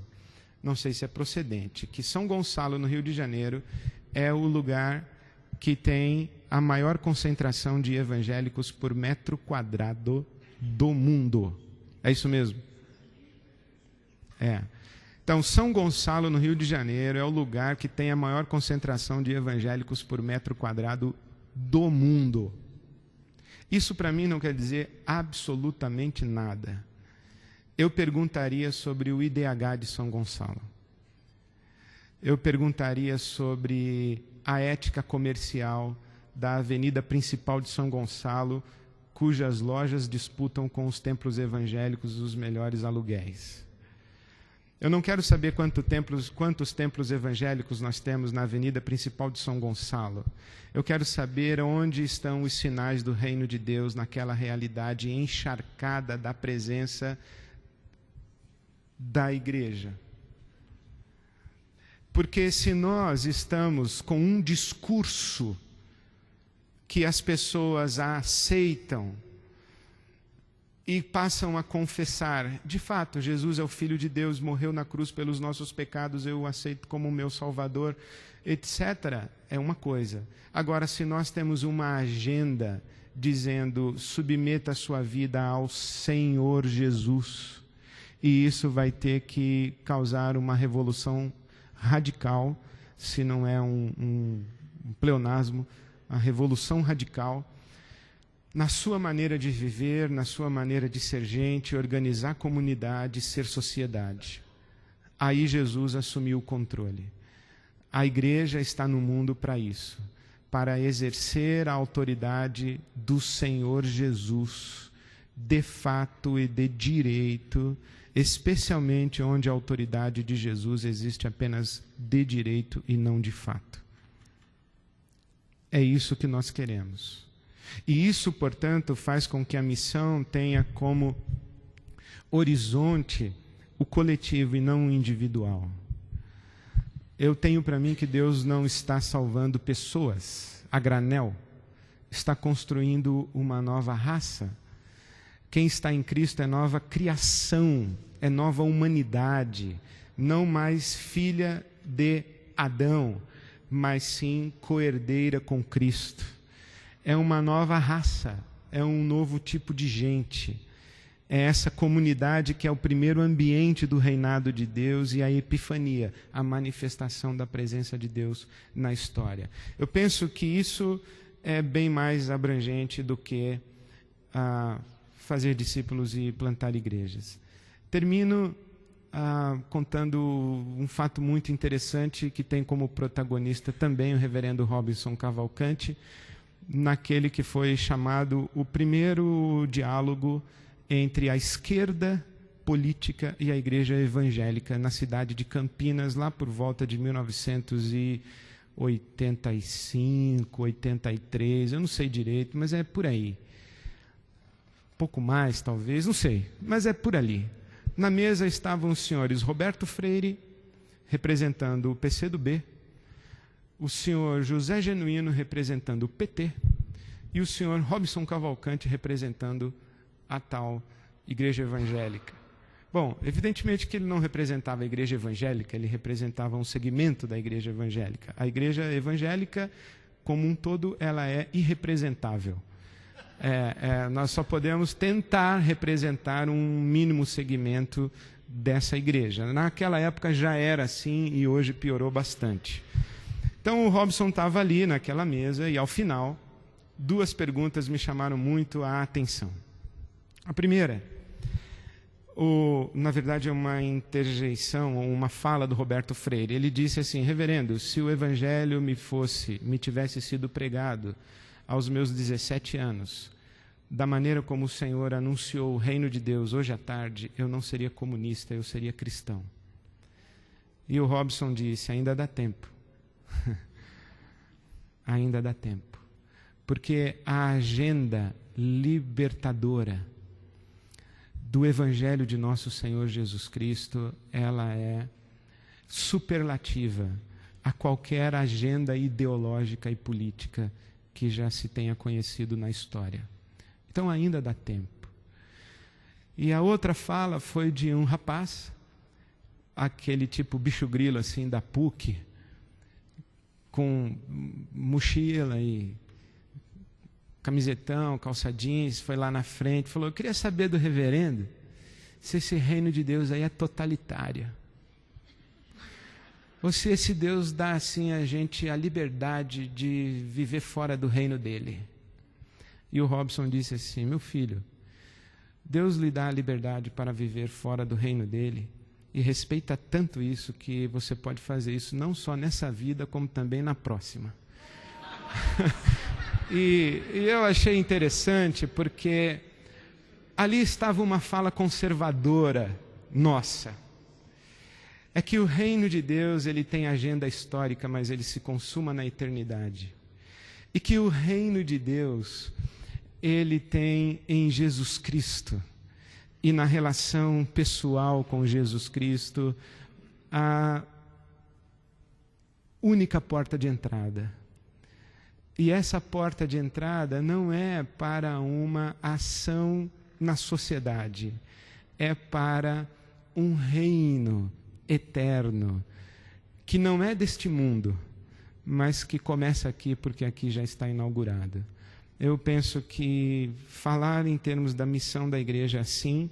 não sei se é procedente, que São Gonçalo, no Rio de Janeiro, é o lugar que tem a maior concentração de evangélicos por metro quadrado do mundo. É isso mesmo? É. Então, São Gonçalo, no Rio de Janeiro, é o lugar que tem a maior concentração de evangélicos por metro quadrado do mundo. Isso para mim não quer dizer absolutamente nada. Eu perguntaria sobre o IDH de São Gonçalo. Eu perguntaria sobre a ética comercial da avenida principal de São Gonçalo, cujas lojas disputam com os templos evangélicos os melhores aluguéis. Eu não quero saber quantos templos evangélicos nós temos na avenida principal de São Gonçalo. Eu quero saber onde estão os sinais do reino de Deus naquela realidade encharcada da presença da igreja. Porque se nós estamos com um discurso que as pessoas aceitam e passam a confessar: de fato, Jesus é o Filho de Deus, morreu na cruz pelos nossos pecados, eu o aceito como meu Salvador, etc., é uma coisa. Agora, se nós temos uma agenda dizendo: submeta a sua vida ao Senhor Jesus, e isso vai ter que causar uma revolução radical, se não é um pleonasmo, a revolução radical na sua maneira de viver, na sua maneira de ser gente, organizar comunidade, ser sociedade. Aí Jesus assumiu o controle. A igreja está no mundo para isso, para exercer a autoridade do Senhor Jesus, de fato e de direito, especialmente onde a autoridade de Jesus existe apenas de direito e não de fato. É isso que nós queremos. E isso, portanto, faz com que a missão tenha como horizonte o coletivo e não o individual. Eu tenho para mim que Deus não está salvando pessoas a granel, está construindo uma nova raça. Quem está em Cristo é nova criação, é nova humanidade, não mais filha de Adão, mas sim coerdeira com Cristo. É uma nova raça, é um novo tipo de gente. É essa comunidade que é o primeiro ambiente do reinado de Deus e a epifania, a manifestação da presença de Deus na história. Eu penso que isso é bem mais abrangente do que fazer discípulos e plantar igrejas. Termino contando um fato muito interessante que tem como protagonista também o reverendo Robinson Cavalcante, naquele que foi chamado o primeiro diálogo entre a esquerda política e a igreja evangélica na cidade de Campinas, lá por volta de 1985, 83, eu não sei direito, mas é por aí. Pouco mais, talvez, não sei, mas é por ali. Na mesa estavam os senhores Roberto Freire, representando o PCdoB, o senhor José Genuíno, representando o PT, e o senhor Robinson Cavalcante, representando a tal igreja evangélica. Bom, evidentemente que ele não representava a igreja evangélica, ele representava um segmento da igreja evangélica. A igreja evangélica, como um todo, ela é irrepresentável. Nós só podemos tentar representar um mínimo segmento dessa igreja. Naquela época já era assim e hoje piorou bastante. Então o Robson estava ali naquela mesa e, ao final, duas perguntas me chamaram muito a atenção. A primeira, na verdade é uma interjeição, uma fala do Roberto Freire. Ele disse assim: reverendo, se o evangelho me tivesse sido pregado aos meus 17 anos, da maneira como o Senhor anunciou o reino de Deus hoje à tarde, eu não seria comunista, eu seria cristão. E o Robson disse: ainda dá tempo. Ainda dá tempo. Porque a agenda libertadora do Evangelho de nosso Senhor Jesus Cristo, ela é superlativa a qualquer agenda ideológica e política que já se tenha conhecido na história. Então ainda dá tempo. E a outra fala foi de um rapaz, aquele tipo bicho grilo assim da PUC, com mochila e camisetão, calça jeans, foi lá na frente, falou: eu queria saber do reverendo se esse reino de Deus aí é totalitário. Ou se esse Deus dá assim a gente a liberdade de viver fora do reino dele. E o Robson disse assim: meu filho, Deus lhe dá a liberdade para viver fora do reino dele e respeita tanto isso que você pode fazer isso não só nessa vida, como também na próxima. E eu achei interessante porque ali estava uma fala conservadora nossa. É que o reino de Deus, ele tem agenda histórica, mas ele se consuma na eternidade. E que o reino de Deus, ele tem em Jesus Cristo e na relação pessoal com Jesus Cristo a única porta de entrada. E essa porta de entrada não é para uma ação na sociedade, é para um reino eterno, que não é deste mundo, mas que começa aqui porque aqui já está inaugurado. Eu penso que falar em termos da missão da igreja assim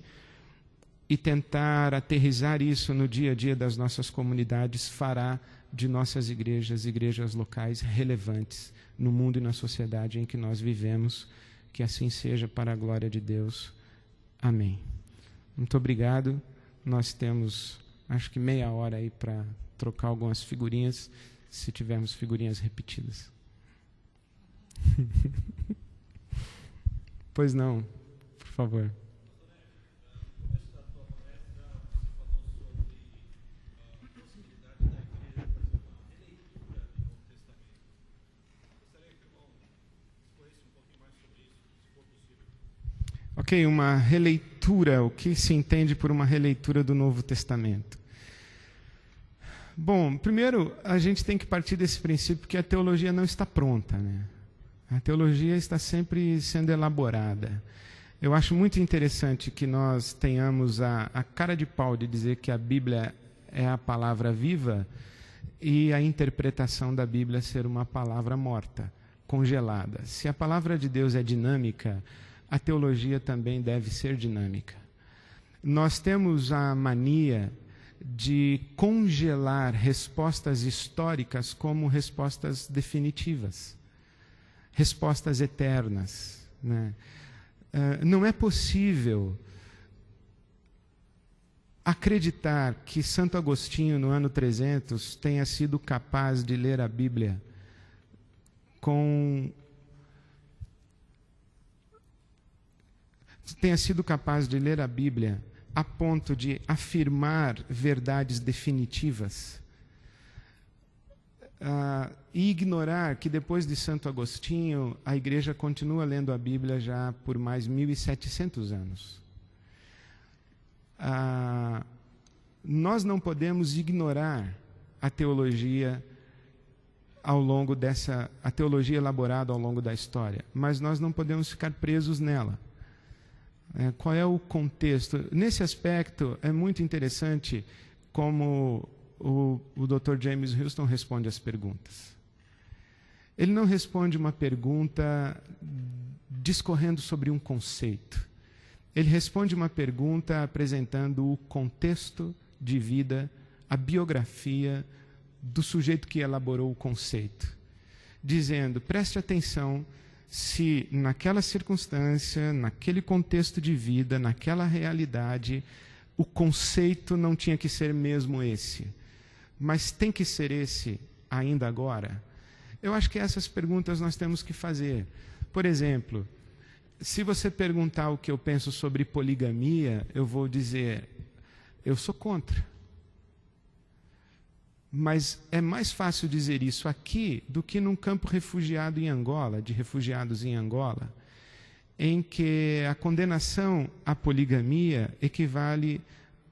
e tentar aterrissar isso no dia a dia das nossas comunidades fará de nossas igrejas locais relevantes no mundo e na sociedade em que nós vivemos. Que assim seja, para a glória de Deus. Amém. Muito obrigado. Nós temos, acho que meia hora aí para trocar algumas figurinhas, se tivermos figurinhas repetidas. Pois não, por favor. Ok, uma releitura releitura, o que se entende por uma releitura do Novo Testamento? Bom, primeiro, a gente tem que partir desse princípio que a teologia não está pronta, né? A teologia está sempre sendo elaborada. Eu acho muito interessante que nós tenhamos a cara de pau de dizer que a Bíblia é a palavra viva e a interpretação da Bíblia ser uma palavra morta, congelada. Se a palavra de Deus é dinâmica, a teologia também deve ser dinâmica. Nós temos a mania de congelar respostas históricas como respostas definitivas, respostas eternas, né? Não é possível acreditar que Santo Agostinho, no ano 300, tenha sido capaz de ler a Bíblia a ponto de afirmar verdades definitivas e ignorar que depois de Santo Agostinho a Igreja continua lendo a Bíblia já por mais 1.700 anos. Nós não podemos ignorar a teologia a teologia elaborada ao longo da história, mas nós não podemos ficar presos nela. Qual é o contexto? Nesse aspecto, é muito interessante como o Dr. James Houston responde as perguntas. Ele não responde uma pergunta discorrendo sobre um conceito. Ele responde uma pergunta apresentando o contexto de vida, a biografia do sujeito que elaborou o conceito, dizendo, preste atenção se naquela circunstância, naquele contexto de vida, naquela realidade, o conceito não tinha que ser mesmo esse, mas tem que ser esse ainda agora? Eu acho que essas perguntas nós temos que fazer. Por exemplo, se você perguntar o que eu penso sobre poligamia, eu vou dizer, eu sou contra. Mas é mais fácil dizer isso aqui do que num campo refugiado em Angola, de refugiados em Angola, em que a condenação à poligamia equivale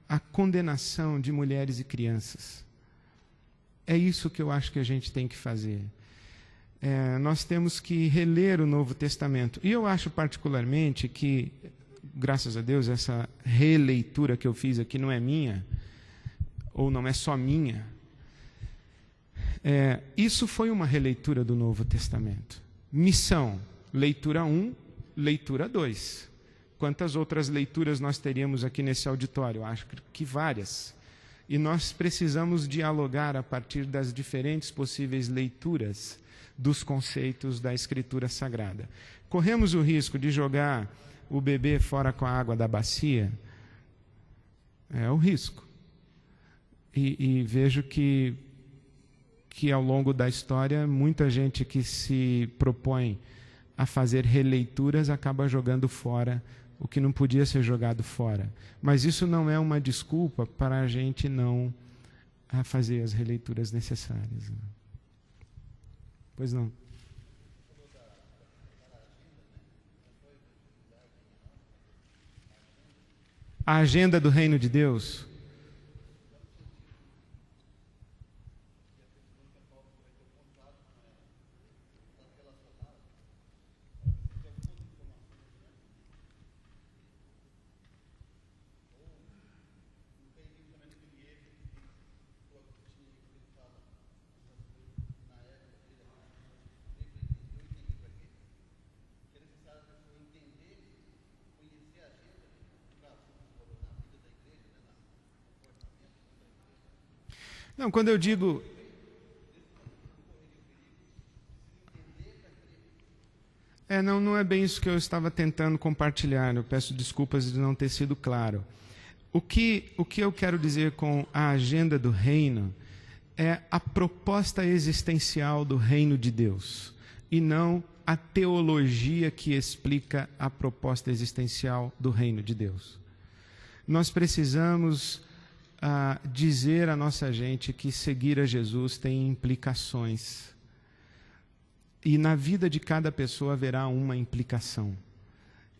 à condenação de mulheres e crianças. É isso que eu acho que a gente tem que fazer. Nós temos que reler o Novo Testamento. E eu acho particularmente que, graças a Deus, essa releitura que eu fiz aqui não é minha, ou não é só minha. Isso foi uma releitura do Novo Testamento. Missão, leitura 1, leitura 2. Quantas outras leituras nós teríamos aqui nesse auditório? Eu acho que várias. E nós precisamos dialogar a partir das diferentes possíveis leituras dos conceitos da Escritura Sagrada. Corremos o risco de jogar o bebê fora com a água da bacia? É o risco. E vejo que ao longo da história, muita gente que se propõe a fazer releituras acaba jogando fora o que não podia ser jogado fora. Mas isso não é uma desculpa para a gente não fazer as releituras necessárias. Pois não. A agenda do Reino de Deus. Não, quando eu digo... Não é bem isso que eu estava tentando compartilhar. Eu peço desculpas de não ter sido claro. O que eu quero dizer com a agenda do reino é a proposta existencial do reino de Deus, e não a teologia que explica a proposta existencial do reino de Deus. Nós precisamos dizer à nossa gente que seguir a Jesus tem implicações. E na vida de cada pessoa haverá uma implicação.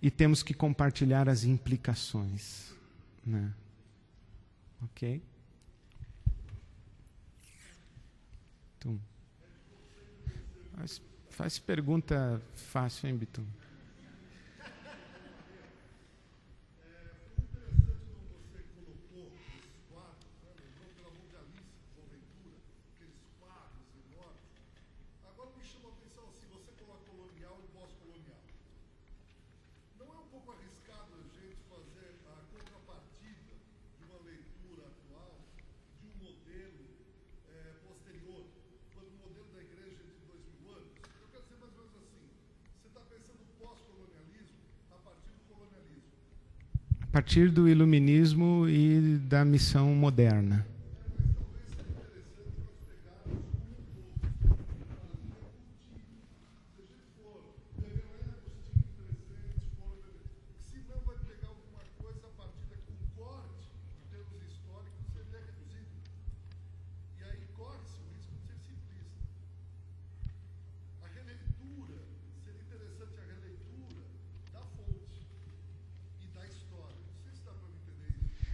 e temos que compartilhar as implicações, né? Ok? Então, faz pergunta fácil, hein, Bitum? A partir do iluminismo e da missão moderna.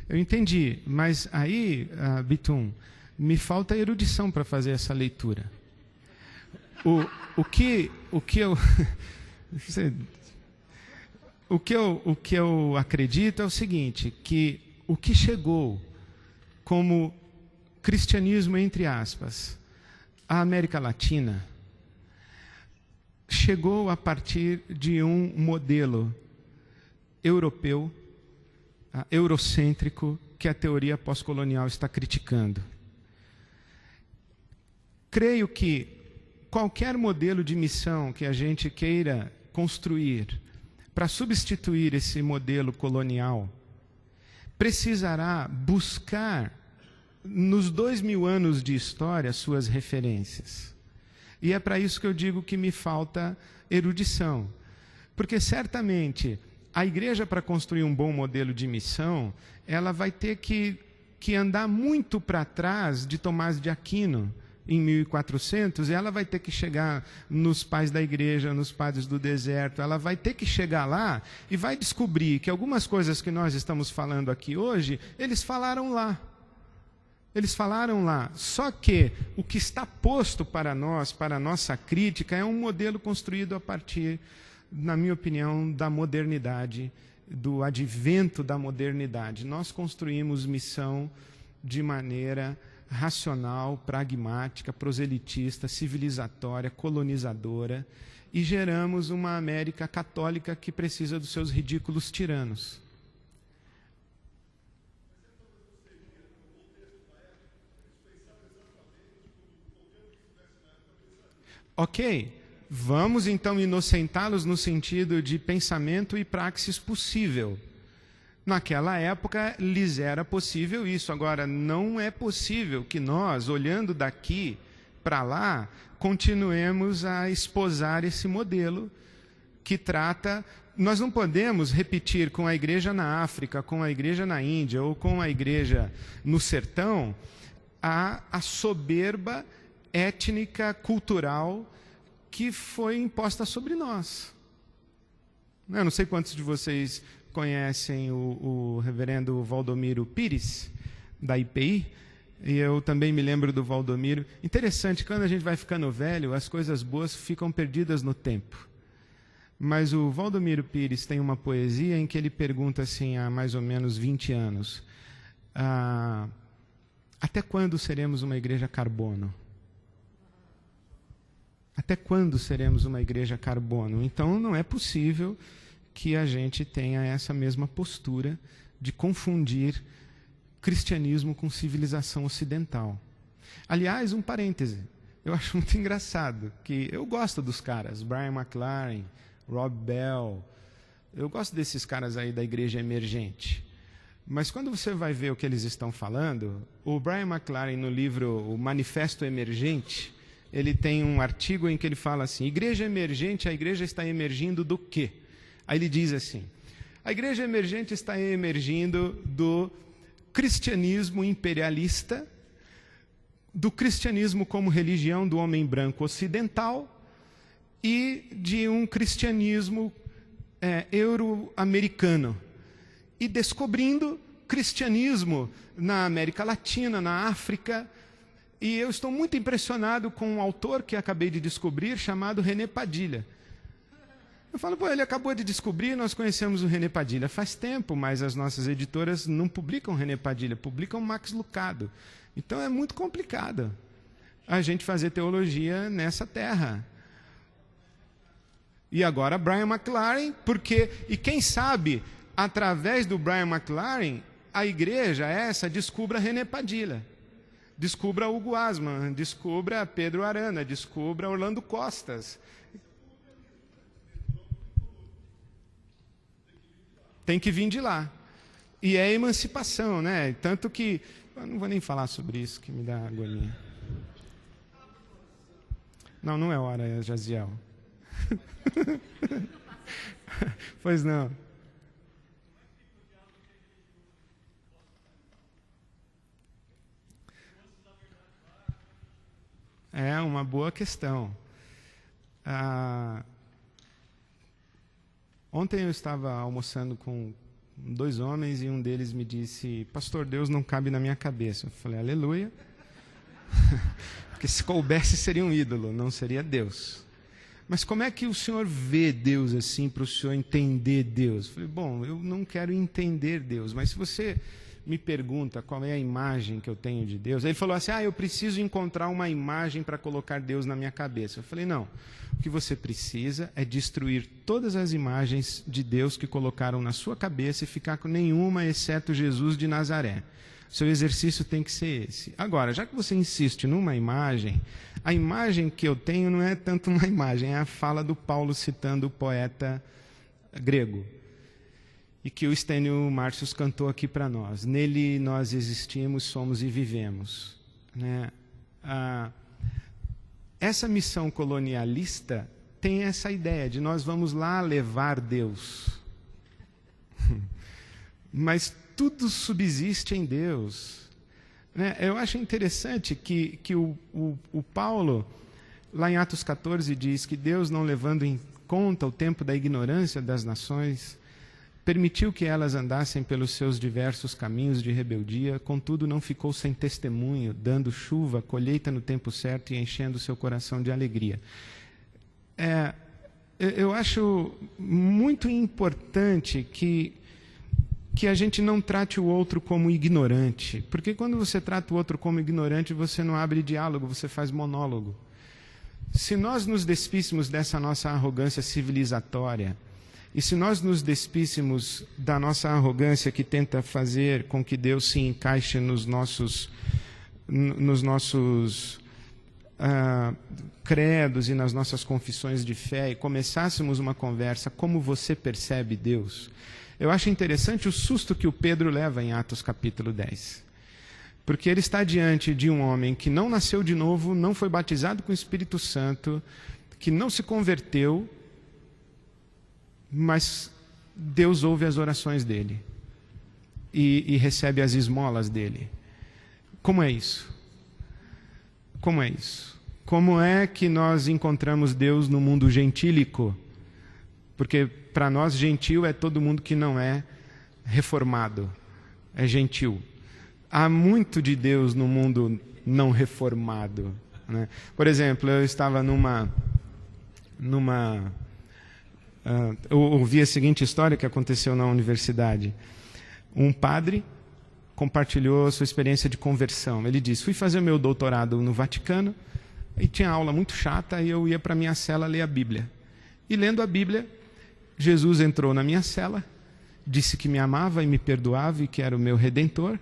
Eu entendi, mas aí, Bitum, me falta erudição para fazer essa leitura. O que eu acredito é o seguinte, que o que chegou como cristianismo, entre aspas, à América Latina, chegou a partir de um modelo europeu, eurocêntrico, que a teoria pós-colonial está criticando. Creio que qualquer modelo de missão que a gente queira construir para substituir esse modelo colonial precisará buscar nos 2000 anos de história suas referências. E é para isso que eu digo que me falta erudição. Porque certamente a igreja, para construir um bom modelo de missão, ela vai ter que andar muito para trás de Tomás de Aquino, em 1400, e ela vai ter que chegar nos pais da igreja, nos padres do deserto, ela vai ter que chegar lá e vai descobrir que algumas coisas que nós estamos falando aqui hoje, eles falaram lá. Eles falaram lá. Só que o que está posto para nós, para a nossa crítica, é um modelo construído a partir, na minha opinião, da modernidade, do advento da modernidade. Nós construímos missão de maneira racional, pragmática, proselitista, civilizatória, colonizadora, e geramos uma América católica que precisa dos seus ridículos tiranos. Ok, vamos então inocentá-los no sentido de pensamento e praxis possível. Naquela época lhes era possível isso. Agora, não é possível que nós, olhando daqui para lá, continuemos a esposar esse modelo que trata... Nós não podemos repetir com a igreja na África, com a igreja na Índia ou com a igreja no sertão a soberba étnica, cultural, que foi imposta sobre nós. Eu não sei quantos de vocês conhecem o reverendo Valdomiro Pires, da IPI, e eu também me lembro do Valdomiro. Interessante, quando a gente vai ficando velho, as coisas boas ficam perdidas no tempo. Mas o Valdomiro Pires tem uma poesia em que ele pergunta assim, há mais ou menos 20 anos, até quando seremos uma igreja carbono? Até quando seremos uma igreja carbono? Então, não é possível que a gente tenha essa mesma postura de confundir cristianismo com civilização ocidental. Aliás, um parêntese, eu acho muito engraçado, que eu gosto dos caras, Brian McLaren, Rob Bell, eu gosto desses caras aí da igreja emergente. Mas quando você vai ver o que eles estão falando, o Brian McLaren, no livro O Manifesto Emergente, ele tem um artigo em que ele fala assim, igreja emergente, a igreja está emergindo do quê? Aí ele diz assim, a igreja emergente está emergindo do cristianismo imperialista, do cristianismo como religião do homem branco ocidental e de um cristianismo euro-americano e descobrindo cristianismo na América Latina, na África. E eu estou muito impressionado com um autor que acabei de descobrir, chamado René Padilha. Eu falo, ele acabou de descobrir, nós conhecemos o René Padilha faz tempo, mas as nossas editoras não publicam René Padilha, publicam Max Lucado. Então é muito complicado a gente fazer teologia nessa terra. E agora Brian McLaren, e quem sabe, através do Brian McLaren, a igreja essa descubra René Padilha, descubra Hugo Asman, descubra Pedro Arana, descubra Orlando Costas. Tem que vir de lá. E é emancipação, né? Tanto que... Eu não vou nem falar sobre isso, que me dá agonia. Não é hora, Jaziel. Pois não. É uma boa questão. Ontem eu estava almoçando com 2 homens e um deles me disse: pastor, Deus não cabe na minha cabeça. Eu falei, aleluia. Porque se coubesse seria um ídolo, não seria Deus. Mas como é que o senhor vê Deus assim, para o senhor entender Deus? Eu falei, bom, eu não quero entender Deus, mas se você me pergunta qual é a imagem que eu tenho de Deus, aí ele falou assim, eu preciso encontrar uma imagem para colocar Deus na minha cabeça. Eu falei, não, o que você precisa é destruir todas as imagens de Deus que colocaram na sua cabeça e ficar com nenhuma, exceto Jesus de Nazaré. Seu exercício tem que ser esse. Agora, já que você insiste numa imagem, a imagem que eu tenho não é tanto uma imagem, é a fala do Paulo citando o poeta grego. E que o Stênio Márcios cantou aqui para nós. Nele nós existimos, somos e vivemos. Né? Essa missão colonialista tem essa ideia de nós vamos lá levar Deus. Mas tudo subsiste em Deus. Né? Eu acho interessante que o Paulo, lá em Atos 14, diz que Deus, não levando em conta o tempo da ignorância das nações, permitiu que elas andassem pelos seus diversos caminhos de rebeldia, contudo não ficou sem testemunho, dando chuva, colheita no tempo certo e enchendo seu coração de alegria. Eu acho muito importante que a gente não trate o outro como ignorante, porque quando você trata o outro como ignorante, você não abre diálogo, você faz monólogo. Se nós nos despíssemos dessa nossa arrogância civilizatória, e se nós nos despíssemos da nossa arrogância que tenta fazer com que Deus se encaixe nos nossos credos e nas nossas confissões de fé, e começássemos uma conversa, como você percebe Deus? Eu acho interessante o susto que o Pedro leva em Atos capítulo 10. Porque ele está diante de um homem que não nasceu de novo, não foi batizado com o Espírito Santo, que não se converteu, mas Deus ouve as orações dele e recebe as esmolas dele. Como é isso? Como é isso? Como é que nós encontramos Deus no mundo gentílico? Porque para nós gentil é todo mundo que não é reformado, é gentil. Há muito de Deus no mundo não reformado, né? Por exemplo, eu estava eu ouvi a seguinte história que aconteceu na universidade. Um padre compartilhou a sua experiência de conversão. Ele disse, fui fazer meu doutorado no Vaticano e tinha aula muito chata e eu ia para a minha cela ler a Bíblia. E lendo a Bíblia, Jesus entrou na minha cela, disse que me amava e me perdoava e que era o meu Redentor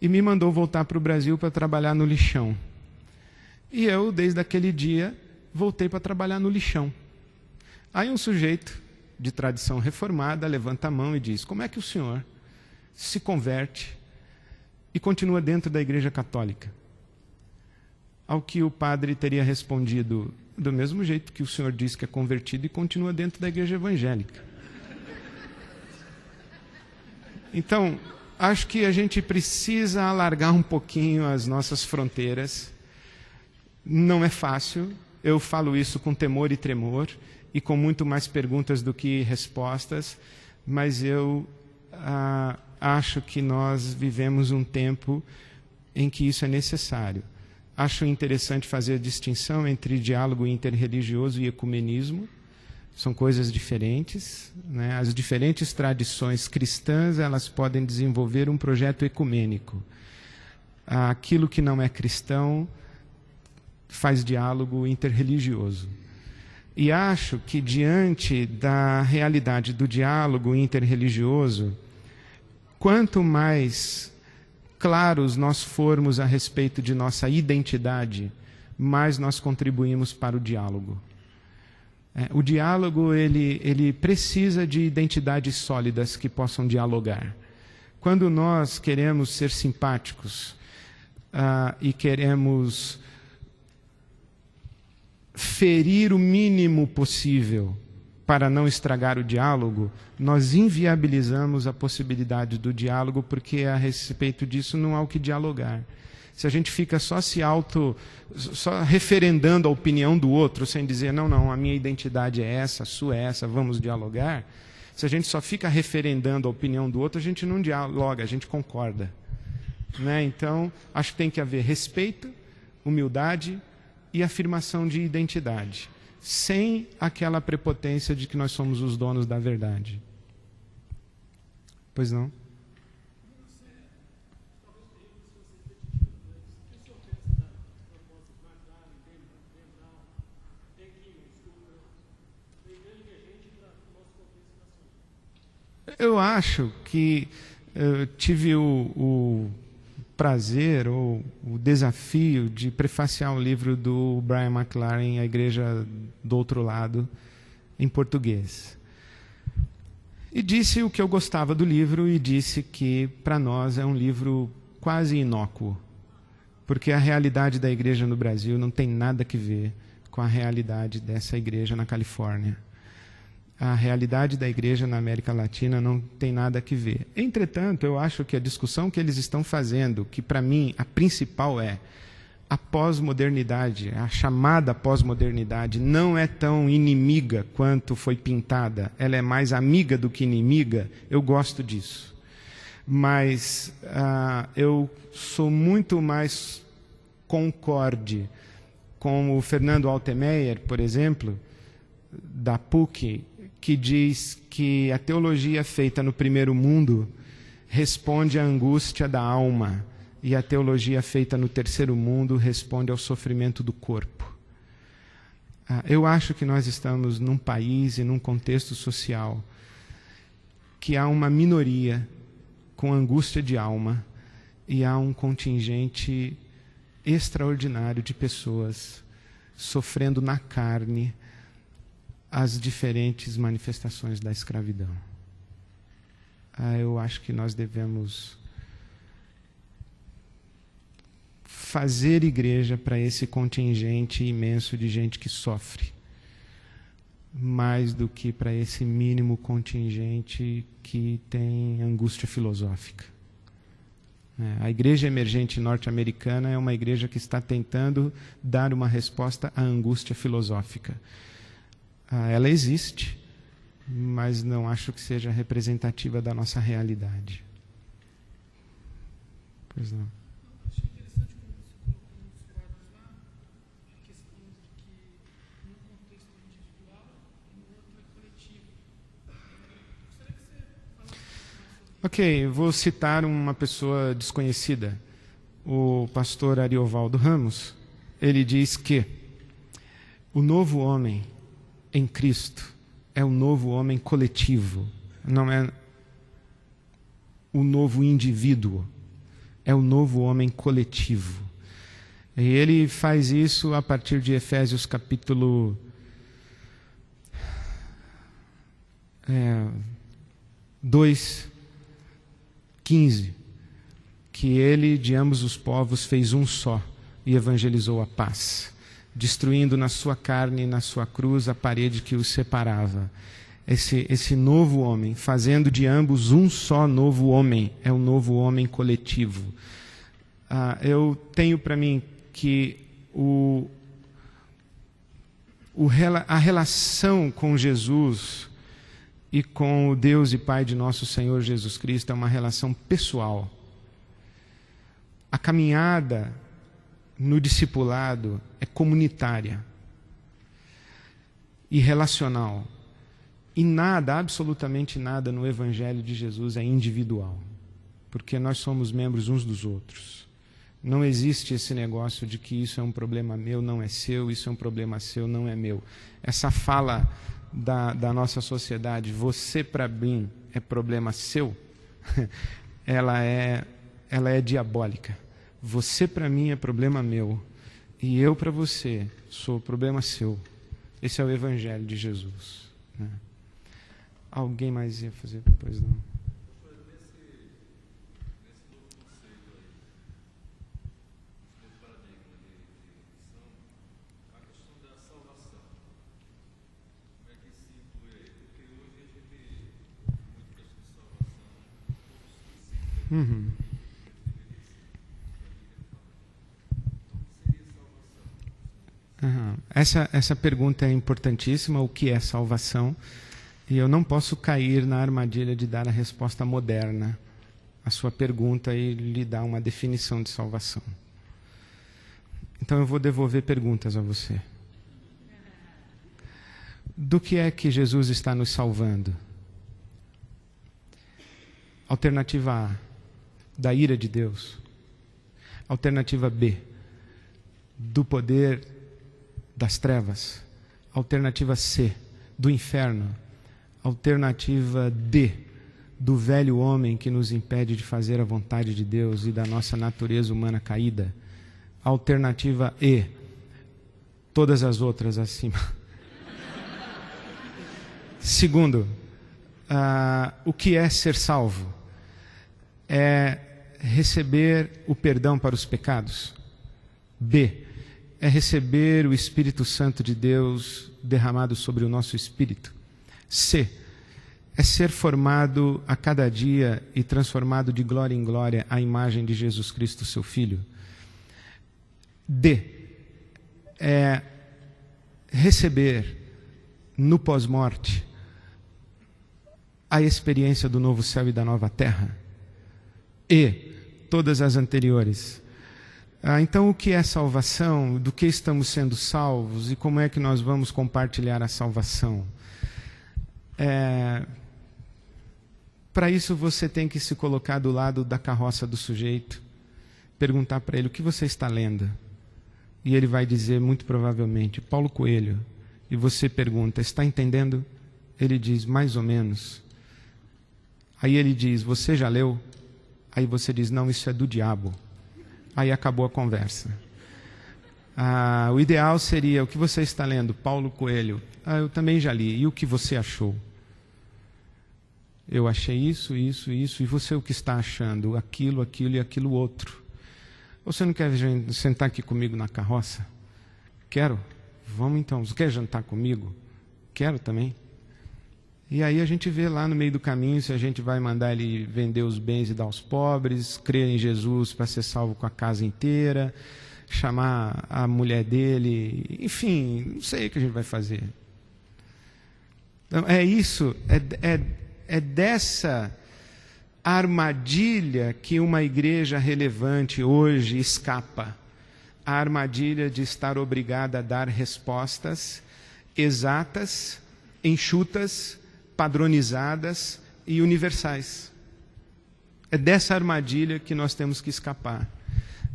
e me mandou voltar para o Brasil para trabalhar no lixão. E eu, desde aquele dia, voltei para trabalhar no lixão. Aí um sujeito de tradição reformada levanta a mão e diz, como é que o senhor se converte e continua dentro da Igreja Católica? Ao que o padre teria respondido, do mesmo jeito que o senhor diz que é convertido e continua dentro da Igreja Evangélica. Então, acho que a gente precisa alargar um pouquinho as nossas fronteiras. Não é fácil, eu falo isso com temor e tremor. e com muito mais perguntas do que respostas, mas eu acho que nós vivemos um tempo em que isso é necessário. Acho interessante fazer a distinção entre diálogo interreligioso e ecumenismo. São coisas diferentes, né? As diferentes tradições cristãs, elas podem desenvolver um projeto ecumênico. Aquilo que não é cristão faz diálogo interreligioso. E acho que, diante da realidade do diálogo interreligioso, quanto mais claros nós formos a respeito de nossa identidade, mais nós contribuímos para o diálogo. O diálogo ele precisa de identidades sólidas que possam dialogar. Quando nós queremos ser simpáticos e queremos ferir o mínimo possível para não estragar o diálogo, nós inviabilizamos a possibilidade do diálogo, porque a respeito disso não há o que dialogar. Se a gente fica só referendando a opinião do outro, sem dizer, não, a minha identidade é essa, a sua é essa, vamos dialogar. Se a gente só fica referendando a opinião do outro, a gente não dialoga, a gente concorda. Né? Então, acho que tem que haver respeito, humildade e afirmação de identidade, sem aquela prepotência de que nós somos os donos da verdade. Pois não? Eu acho que tive o prazer ou o desafio de prefaciar um livro do Brian McLaren, A Igreja do Outro Lado, em português. E disse o que eu gostava do livro e disse que, para nós, é um livro quase inócuo, porque a realidade da igreja no Brasil não tem nada a ver com a realidade dessa igreja na Califórnia. A realidade da igreja na América Latina não tem nada a ver. Entretanto, eu acho que a discussão que eles estão fazendo, que para mim a principal é a pós-modernidade, a chamada pós-modernidade, não é tão inimiga quanto foi pintada. Ela é mais amiga do que inimiga. Eu gosto disso. Mas eu sou muito mais concorde com o Fernando Altemeyer, por exemplo, da PUC, que diz que a teologia feita no primeiro mundo responde à angústia da alma, e a teologia feita no terceiro mundo responde ao sofrimento do corpo. Eu acho que nós estamos num país e num contexto social que há uma minoria com angústia de alma e há um contingente extraordinário de pessoas sofrendo na carne as diferentes manifestações da escravidão. Eu acho que nós devemos fazer igreja para esse contingente imenso de gente que sofre, mais do que para esse mínimo contingente que tem angústia filosófica. A igreja emergente norte-americana é uma igreja que está tentando dar uma resposta à angústia filosófica. Ela existe, mas não acho que seja representativa da nossa realidade. Pois não. Achei interessante como você colocou nos quadros lá a questão de que num contexto individual e no outro é coletivo. Gostaria que você falasse mais sobre isso. Ok, vou citar uma pessoa desconhecida, o pastor Ariovaldo Ramos. Ele diz que o novo homem em Cristo é o novo homem coletivo, não é o novo indivíduo, é o novo homem coletivo. E ele faz isso a partir de Efésios capítulo 2:15, que ele de ambos os povos fez um só e evangelizou a paz, destruindo na sua carne e na sua cruz a parede que os separava. Esse novo homem, fazendo de ambos um só novo homem, é o novo homem coletivo. Eu tenho para mim que A relação com Jesus e com o Deus e Pai de nosso Senhor Jesus Cristo é uma relação pessoal. A caminhada no discipulado é comunitária e relacional. E nada, absolutamente nada no Evangelho de Jesus é individual, porque nós somos membros uns dos outros. Não existe esse negócio de que isso é um problema meu, não é seu, isso é um problema seu, não é meu. Essa fala da nossa sociedade, você para mim é problema seu, ela é diabólica. Você para mim é problema meu, e eu para você sou problema seu. Esse é o Evangelho de Jesus, né? Alguém mais ia fazer? Pois não. Uhum. Uhum. Essa pergunta é importantíssima, o que é salvação? E eu não posso cair na armadilha de dar a resposta moderna à sua pergunta e lhe dar uma definição de salvação. Então eu vou devolver perguntas a você. Do que é que Jesus está nos salvando? Alternativa A, da ira de Deus. Alternativa B, do poder das trevas. Alternativa C, do inferno. Alternativa D, do velho homem que nos impede de fazer a vontade de Deus e da nossa natureza humana caída. Alternativa E, todas as outras acima. Segundo, o que é ser salvo? É receber o perdão para os pecados. B, é receber o Espírito Santo de Deus derramado sobre o nosso espírito. C, é ser formado a cada dia e transformado de glória em glória à imagem de Jesus Cristo, seu Filho. D, é receber no pós-morte a experiência do novo céu e da nova terra. E todas as anteriores. Então, o que é salvação? Do que estamos sendo salvos? E como é que nós vamos compartilhar a salvação? Para isso, você tem que se colocar do lado da carroça do sujeito, perguntar para ele o que você está lendo. E ele vai dizer, muito provavelmente, Paulo Coelho. E você pergunta, está entendendo? Ele diz, mais ou menos. Aí ele diz, você já leu? Aí você diz, não, isso é do diabo. Aí acabou a conversa. O ideal seria, o que você está lendo? Paulo Coelho. Eu também já li. E o que você achou? Eu achei isso, isso, isso. E você o que está achando? Aquilo, aquilo e aquilo outro. Você não quer sentar aqui comigo na carroça? Quero. Vamos então. Você quer jantar comigo? Quero também. E aí a gente vê lá no meio do caminho se a gente vai mandar ele vender os bens e dar aos pobres, crer em Jesus para ser salvo com a casa inteira, chamar a mulher dele, enfim, não sei o que a gente vai fazer. Então, é isso, é dessa armadilha que uma igreja relevante hoje escapa. A armadilha de estar obrigada a dar respostas exatas, enxutas, padronizadas e universais. É dessa armadilha que nós temos que escapar.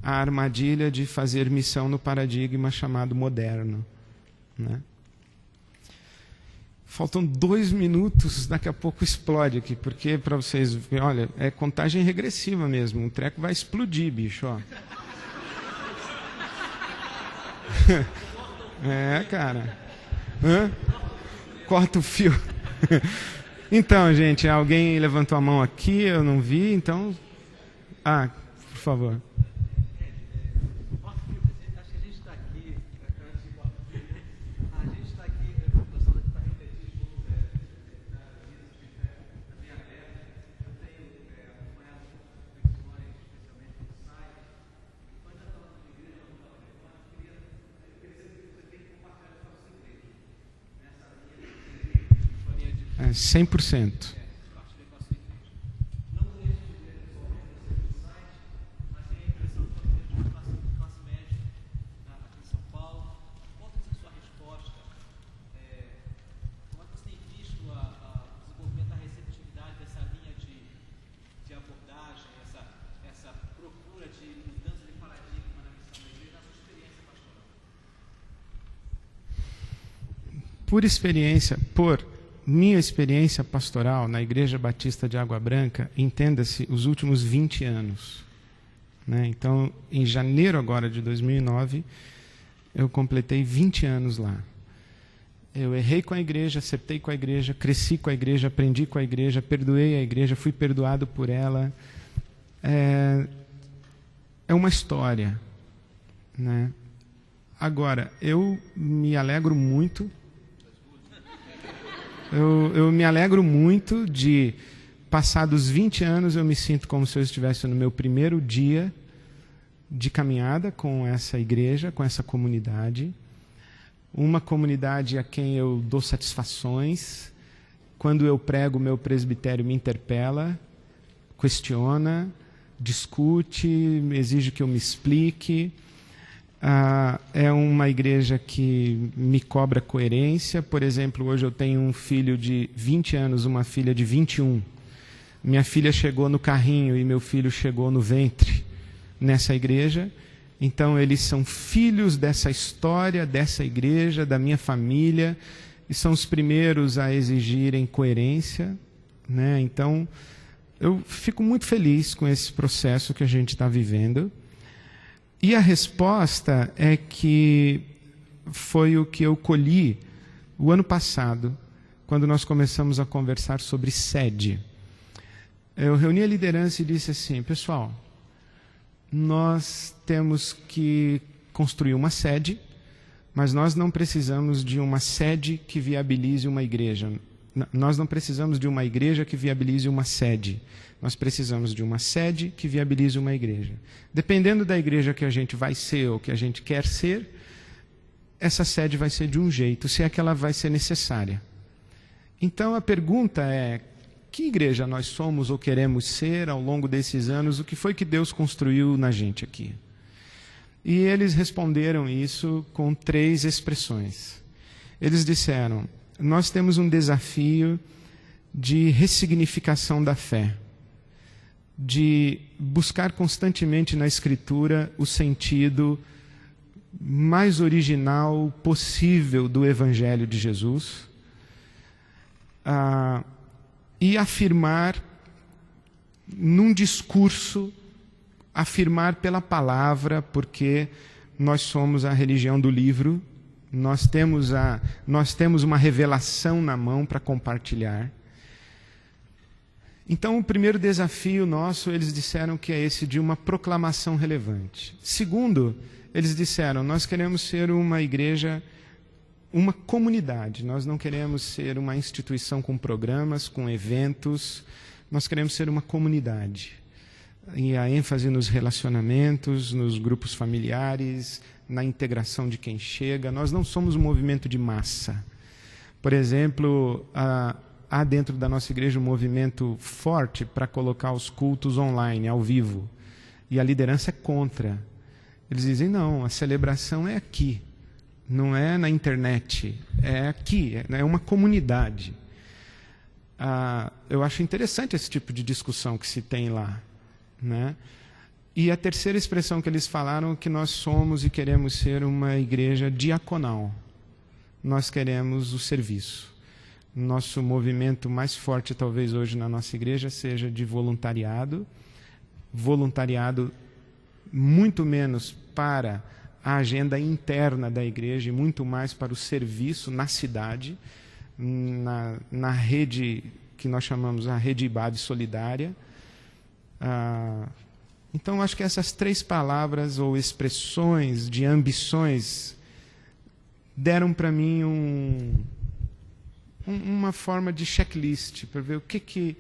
A armadilha de fazer missão no paradigma chamado moderno, né? Faltam 2 minutos, daqui a pouco explode aqui, porque para vocês verem, olha, é contagem regressiva mesmo, o treco vai explodir, bicho, ó. Cara. Corta o fio. Então, gente, alguém levantou a mão aqui, eu não vi, então... por favor. 100%. Por minha experiência pastoral na Igreja Batista de Água Branca, entenda-se, os últimos 20 anos. Né? Então, em janeiro agora de 2009, eu completei 20 anos lá. Eu errei com a igreja, acertei com a igreja, cresci com a igreja, aprendi com a igreja, perdoei a igreja, fui perdoado por ela. É uma história. Né? Agora, eu me alegro muito... Eu me alegro muito de, passados 20 anos, eu me sinto como se eu estivesse no meu primeiro dia de caminhada com essa igreja, com essa comunidade. Uma comunidade a quem eu dou satisfações. Quando eu prego, meu presbitério me interpela, questiona, discute, exige que eu me explique. É uma igreja que me cobra coerência. Por exemplo, hoje eu tenho um filho de 20 anos, uma filha de 21. Minha filha chegou no carrinho e meu filho chegou no ventre nessa igreja. Então, eles são filhos dessa história, dessa igreja, da minha família, e são os primeiros a exigirem coerência. Né? Então, eu fico muito feliz com esse processo que a gente está vivendo. E a resposta é que foi o que eu colhi o ano passado, quando nós começamos a conversar sobre sede. Eu reuni a liderança e disse assim: pessoal, nós temos que construir uma sede, mas nós não precisamos de uma sede que viabilize uma igreja. Nós não precisamos de uma igreja que viabilize uma sede. Nós precisamos de uma sede que viabilize uma igreja. Dependendo da igreja que a gente vai ser ou que a gente quer ser, essa sede vai ser de um jeito, se é que ela vai ser necessária. Então a pergunta é: que igreja nós somos ou queremos ser ao longo desses anos? O que foi que Deus construiu na gente aqui? E eles responderam isso com 3 expressões. Eles disseram: nós temos um desafio de ressignificação da fé, de buscar constantemente na Escritura o sentido mais original possível do Evangelho de Jesus, e afirmar num discurso, afirmar pela palavra, porque nós somos a religião do livro, nós temos uma revelação na mão para compartilhar. Então, o primeiro desafio nosso, eles disseram que é esse de uma proclamação relevante. Segundo, eles disseram: nós queremos ser uma igreja, uma comunidade. Nós não queremos ser uma instituição com programas, com eventos. Nós queremos ser uma comunidade. E a ênfase nos relacionamentos, nos grupos familiares, na integração de quem chega. Nós não somos um movimento de massa. Por exemplo, há dentro da nossa igreja um movimento forte para colocar os cultos online, ao vivo. E a liderança é contra. Eles dizem: não, a celebração é aqui, não é na internet, é aqui, é uma comunidade. Eu acho interessante esse tipo de discussão que se tem lá. Né? E a terceira expressão que eles falaram é que nós somos e queremos ser uma igreja diaconal. Nós queremos o serviço. Nosso movimento mais forte, talvez hoje na nossa igreja, seja de voluntariado muito menos para a agenda interna da igreja e muito mais para o serviço na cidade, na rede que nós chamamos a Rede Ibabe Solidária. Então, acho que essas 3 palavras ou expressões de ambições deram para mim uma forma de checklist para ver o que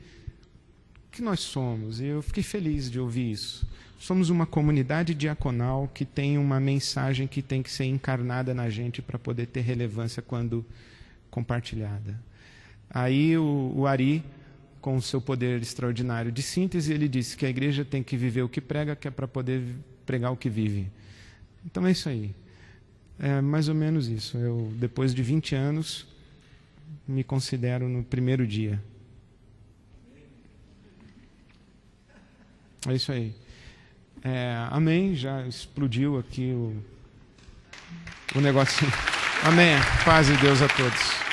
nós somos. E eu fiquei feliz de ouvir isso. Somos uma comunidade diaconal que tem uma mensagem que tem que ser encarnada na gente para poder ter relevância quando compartilhada. Aí o Ari, com o seu poder extraordinário de síntese, ele disse que a igreja tem que viver o que prega, que é para poder pregar o que vive. Então é isso aí. É mais ou menos isso. Eu, depois de 20 anos, me considero no primeiro dia. É isso aí. Amém. Já explodiu aqui o negocinho. Amém. Paz de Deus a todos.